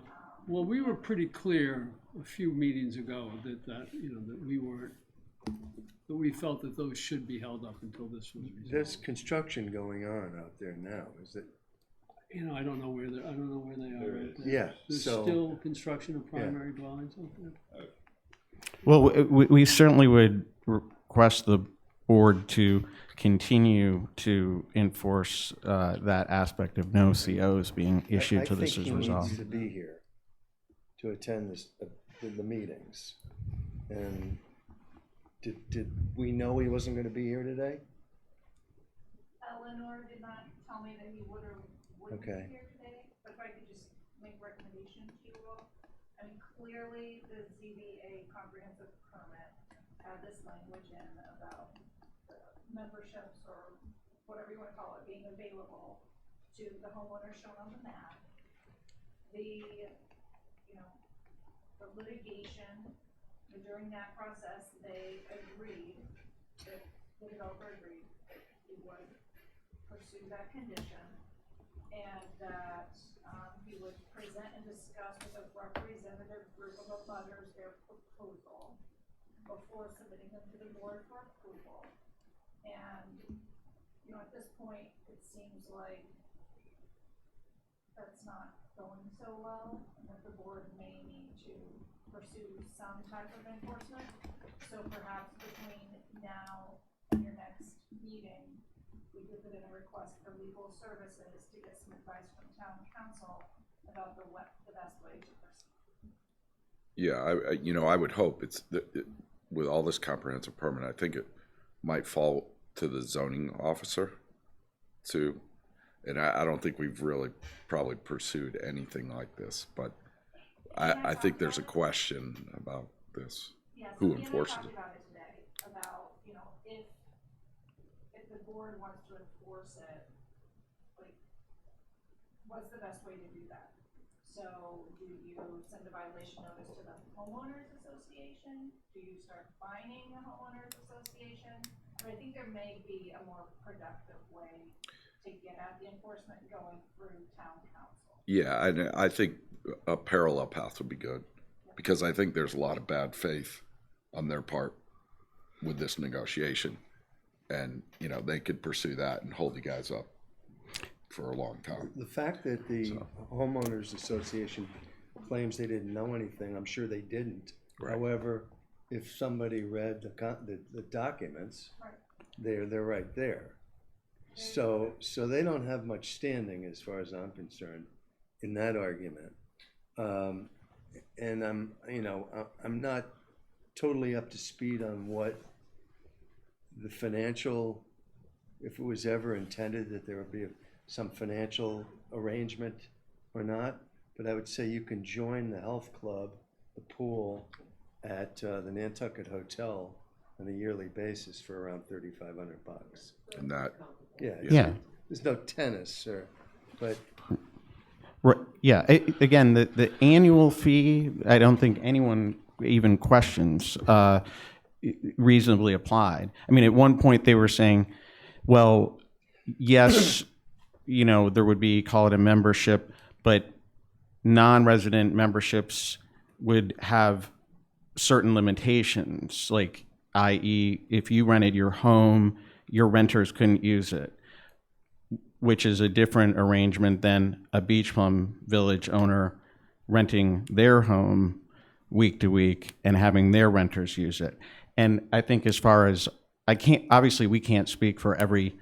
Well, we were pretty clear a few meetings ago that you know, that we weren't, that we felt that those should be held up until this was resolved. There's construction going on out there now, is it? You know, I don't know where they are There right is. there. Yeah, There's so- still construction of primary dwellings out there. Well, we certainly would request the board to continue to enforce that aspect of no COs being issued till this is I think he resolved. needs to be here to attend the meetings. And did we know he wasn't gonna be here today? Eleanor did not tell me that he would or wouldn't be Okay. here today, but if I could just make recommendations to you all. I mean, clearly, the ZBA comprehensive permit had this language in about the memberships or whatever you wanna call it, being available to the homeowners shown on the map. The litigation, during that process, they agreed, that the developer agreed that he would pursue that condition, and that, he would present and discuss with a representative group of abutters their proposal before submitting them to the board for approval. And, you know, at this point, it seems like that's not going so well, and that the board may need to pursue some type of enforcement. So perhaps between now and your next meeting, we could put in a request for legal services to get some advice from town council about the best way to proceed. Yeah, I would hope with all this comprehensive permit, I think it might fall to the zoning officer too. And I don't think we've really probably pursued anything like this, but I think there's a question about this. Yeah, so Who we enforces talked it? about it today, about, you know, if the board wants to enforce it, like, what's the best way to do that? So do you send a violation notice to the homeowners association? Do you start fining the homeowners association? But I think there may be a more productive way to get at the enforcement going through town council. Yeah, I think a parallel path would be good, because I think there's a lot of bad faith on their part with this negotiation. And, they could pursue that and hold you guys up for a long time. The fact that the homeowners association claims they didn't know anything, I'm sure they didn't. Right. However, if somebody read the documents, Right. they're right there. So they don't have much standing as far as I'm concerned in that argument. And I'm not totally up to speed on what the financial, if it was ever intended that there would be some financial arrangement or not, but I would say you can join the health club, the pool at the Nantucket Hotel on a yearly basis for around $3,500. And that, Yeah. Yeah. There's no tennis, but Right, yeah, again, the annual fee, I don't think anyone even questions reasonably applied. I mean, at one point they were saying, well, yes, you know, there would be, call it a membership, but non-resident memberships would have certain limitations, like i.e. if you rented your home, your renters couldn't use it, which is a different arrangement than a Beach Plum Village owner renting their home week to week and having their renters use it. And I think as far as, obviously we can't speak for every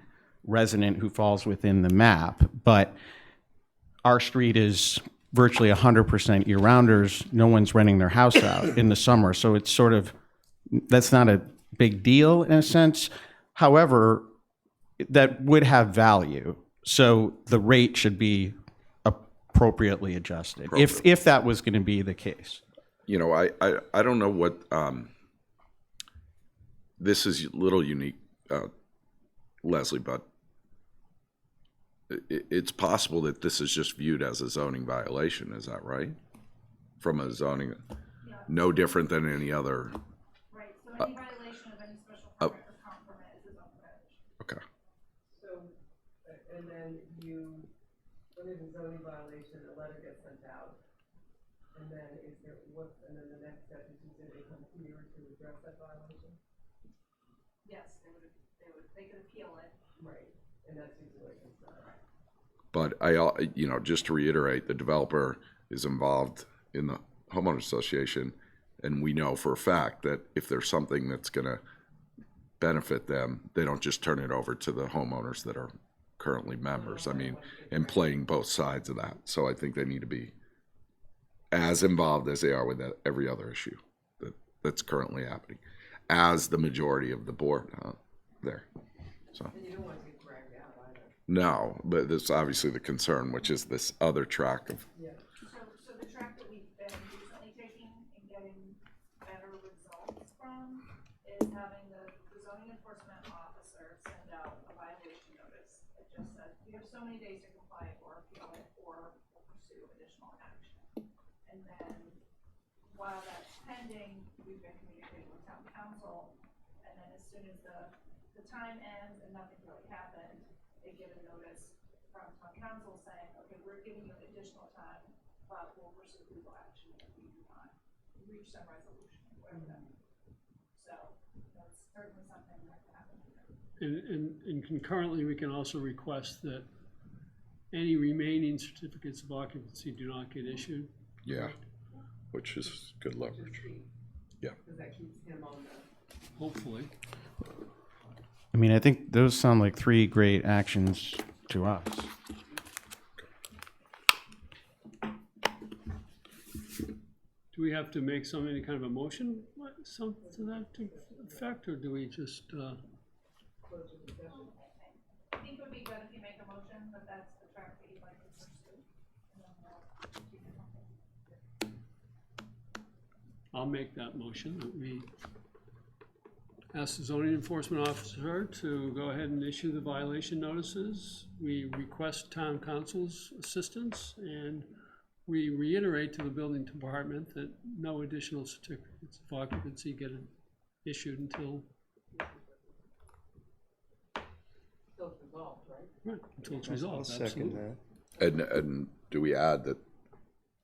resident who falls within the map, but our street is virtually 100% year-rounders. No one's renting their house out in the summer. So it's sort of, that's not a big deal in a sense. However, that would have value. So the rate should be appropriately adjusted, if that was going to be the case. you know, I don't know what, this is a little unique, Leslie, but it's possible that this is just viewed as a zoning violation. Is that right? From a zoning, no different than any other. Right, so any violation of any special permit or comp permit is a zoning violation. Okay. So, and then when there's a zoning violation, a letter gets sent out. And then and then the next step is they come here to address that violation? Yes, they could appeal it. Right, and that's usually what it's done. But you know, just to reiterate, the developer is involved in the homeowner association, and we know for a fact that if there's something that's going to benefit them, they don't just turn it over to the homeowners that are currently members. I mean, and playing both sides of that. So I think they need to be as involved as they are with every other issue that's currently happening, as the majority of the board there. So. And you don't want to get dragged out either. No, but there's obviously the concern, which is this other track of. Yeah. So the track that we've been recently taking and getting better results from is having the zoning enforcement officer send out a violation notice that just says, you have so many days to comply or appeal it or pursue additional action. And then while that's pending, we've been communicating with town council, and then as soon as the time ends and nothing really happened, they get a notice from town council saying, okay, we're giving you additional time, but we'll pursue legal action if we do not reach some resolution, whatever that means. So that's certainly something that can happen here. And concurrently, we can also request that any remaining certificates of occupancy do not get issued. Yeah, which is good leverage. Yeah. Because that keeps him on Hopefully. I mean, I think those sound like three great actions to us. Do we have to make any kind of a motion, some to that effect, or do we just, I think it would be good if you make a motion that that's the track that you'd like to pursue. And then we'll keep it moving. I'll make that motion, that we ask the zoning enforcement officer to go ahead and issue the violation notices. We request town council's assistance, and we reiterate to the building department that no additional certificates of occupancy get issued until it's resolved, right? Right, until it's I'll resolved, second absolutely. that. And do we add that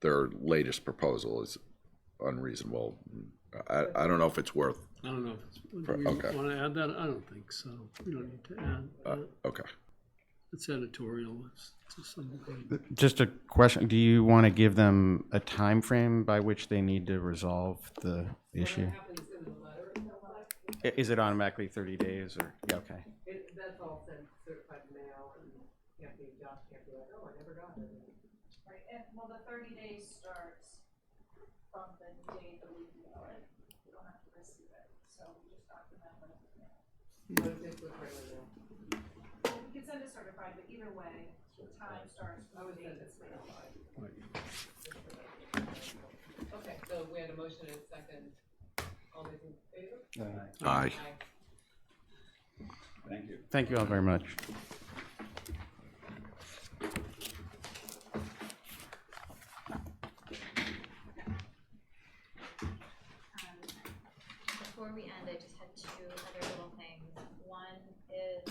their latest proposal is unreasonable? I don't know if it's worth. I don't know if do we Okay. want to add that? I don't think so. We don't need to add that. Okay. It's editorial to some degree. Just a question, do you want to give them a time frame by which they need to resolve the issue? What happens in the letter, Is it automatically 30 days or, yeah, okay. that's all sent certified mail, and Josh can't be like, oh, I never got it. Right, and well, the 30 days starts from the date that we mail it. We don't have to receive it, so we just document when it's mailed. What if it's with regular mail? Well, we can send it certified, but either way, the time starts from the date it's mailed. Okay, so we had a motion and a second. All those in favor? Aye. Thank you. Thank you all very much. Before we end, I just had two other little things. One is,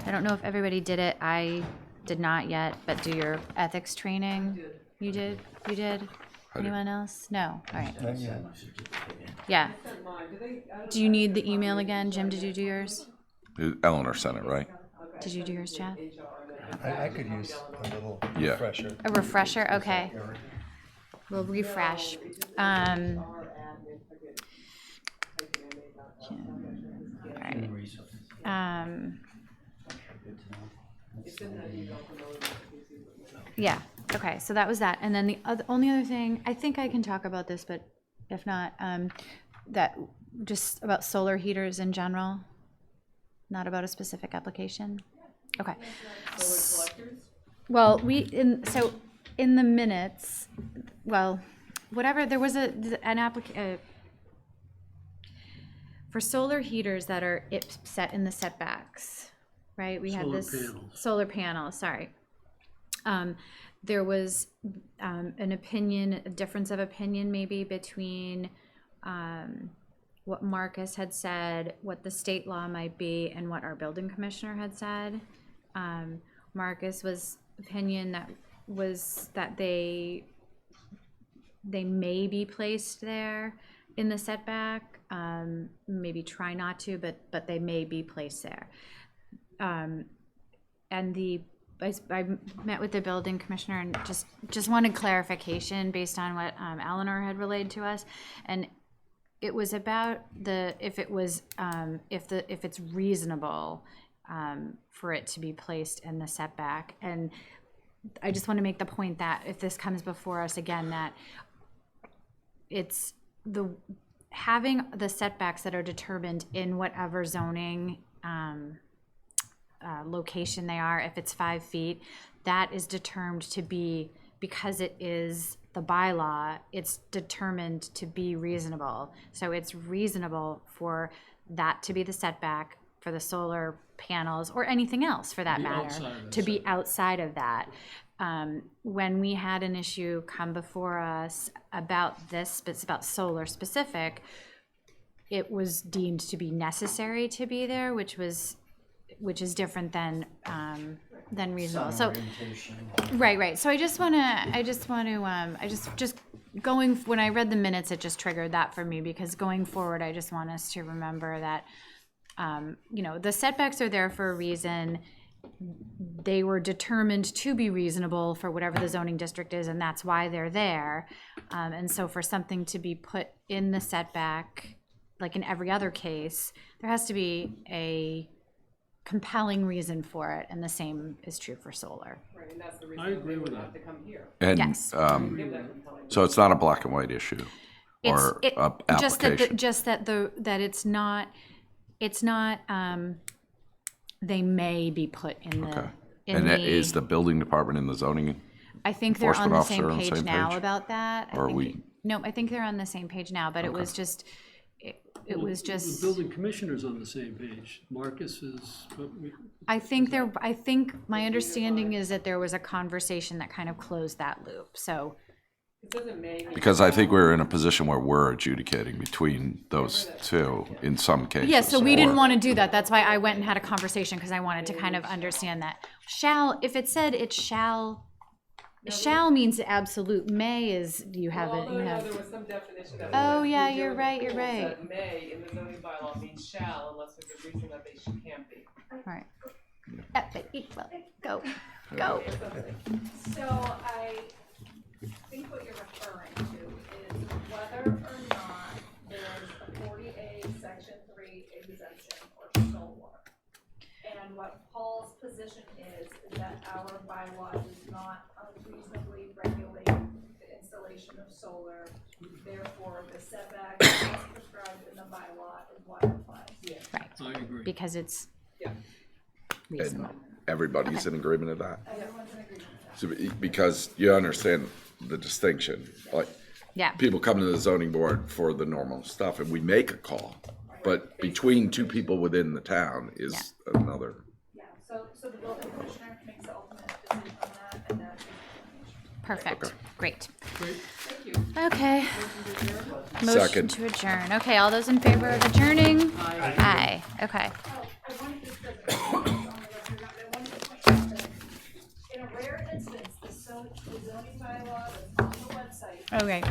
I don't know if everybody did it. I did not yet, but do your ethics training. You did? You did? Anyone else? No? All right. Yeah. Do you need the email again? Jim, did you do yours? Eleanor sent it, right? Did you do yours, Chad? I could use a little Yeah. refresher. A refresher? Okay. We'll refresh. Alright. Yeah, okay, so that was that. And then the only other thing, I think I can talk about this, but if not, that just about solar heaters in general, not about a specific application. Okay. Solar collectors? Well, so in the minutes, well, whatever, there was an application for solar heaters that are set in the setbacks, right? We had Solar this panels. solar panel, sorry. There was an opinion, a difference of opinion maybe between what Marcus had said, what the state law might be, and what our building commissioner had said. Marcus was opinion that they may be placed there in the setback, maybe try not to, but they may be placed there. And I met with the building commissioner and just wanted clarification based on what Eleanor had relayed to us, and it was about if it's reasonable for it to be placed in the setback. And I just want to make the point that if this comes before us again, that it's having the setbacks that are determined in whatever zoning location they are, if it's 5 feet, that is determined to be, because it is the bylaw, it's determined to be reasonable. So it's reasonable for that to be the setback for the solar panels or anything else for that matter, to be outside of that. When we had an issue come before us about this, but it's about solar specific, it was deemed to be necessary to be there, which is different than reasonable. So, right. So I just want to, going, when I read the minutes, it just triggered that for me, because going forward, I just want us to remember that, the setbacks are there for a reason. They were determined to be reasonable for whatever the zoning district is, and that's why they're there. And so for something to be put in the setback, like in every other case, there has to be a compelling reason for it, and the same is true for solar. Right, and that's the I reason agree they would with have that. to come here. And, Yes. Give that compelling so it's not a black and white issue or application. Just that it's not they may be put in the Okay. And that is the building department and the zoning? I think they're on enforcement the officer same on the page same now page? about that. Or are we? No, I think they're on the same page now, but it was just it was The just building commissioner's on the same page. Marcus is, I think my understanding is that there was a conversation that kind of closed that loop. So It doesn't make. Because I think we're in a position where we're adjudicating between those two in some cases. yeah, so we didn't or- want to do that. That's why I went and had a conversation, because I wanted to kind of understand that. If it said it shall means absolute. May is you have it. Although, You no, have. there was some definition that. Oh, yeah, the you're right, rules you're right. that may in the zoning bylaw means shall unless there's a reason that they can't be. All right. Well, go. So I think what you're referring to is whether or not there's a 40A Section 3 exemption or solar. And what Paul's position is that our bylaw does not unreasonably regulate the installation of solar. Therefore, the setback as prescribed in the bylaw is what applies. Right. I agree. Because it's Yeah. reasonable. And everybody's in agreement of that? Everyone's in agreement with that. So, because you understand the distinction, like, Yeah. people come to the zoning board for the normal stuff, and we make a call. But between two people within the town is another. Yeah, so the building commissioner makes the ultimate decision on that, and that's. Perfect. Okay. Great. Great. Okay. Motion Second. to adjourn. Okay, all those in favor of adjourning? Aye. Okay. Oh, I wanted to, because on the record, I wanted to point out that in a rare instance, the zoning bylaw that's on the website Okay.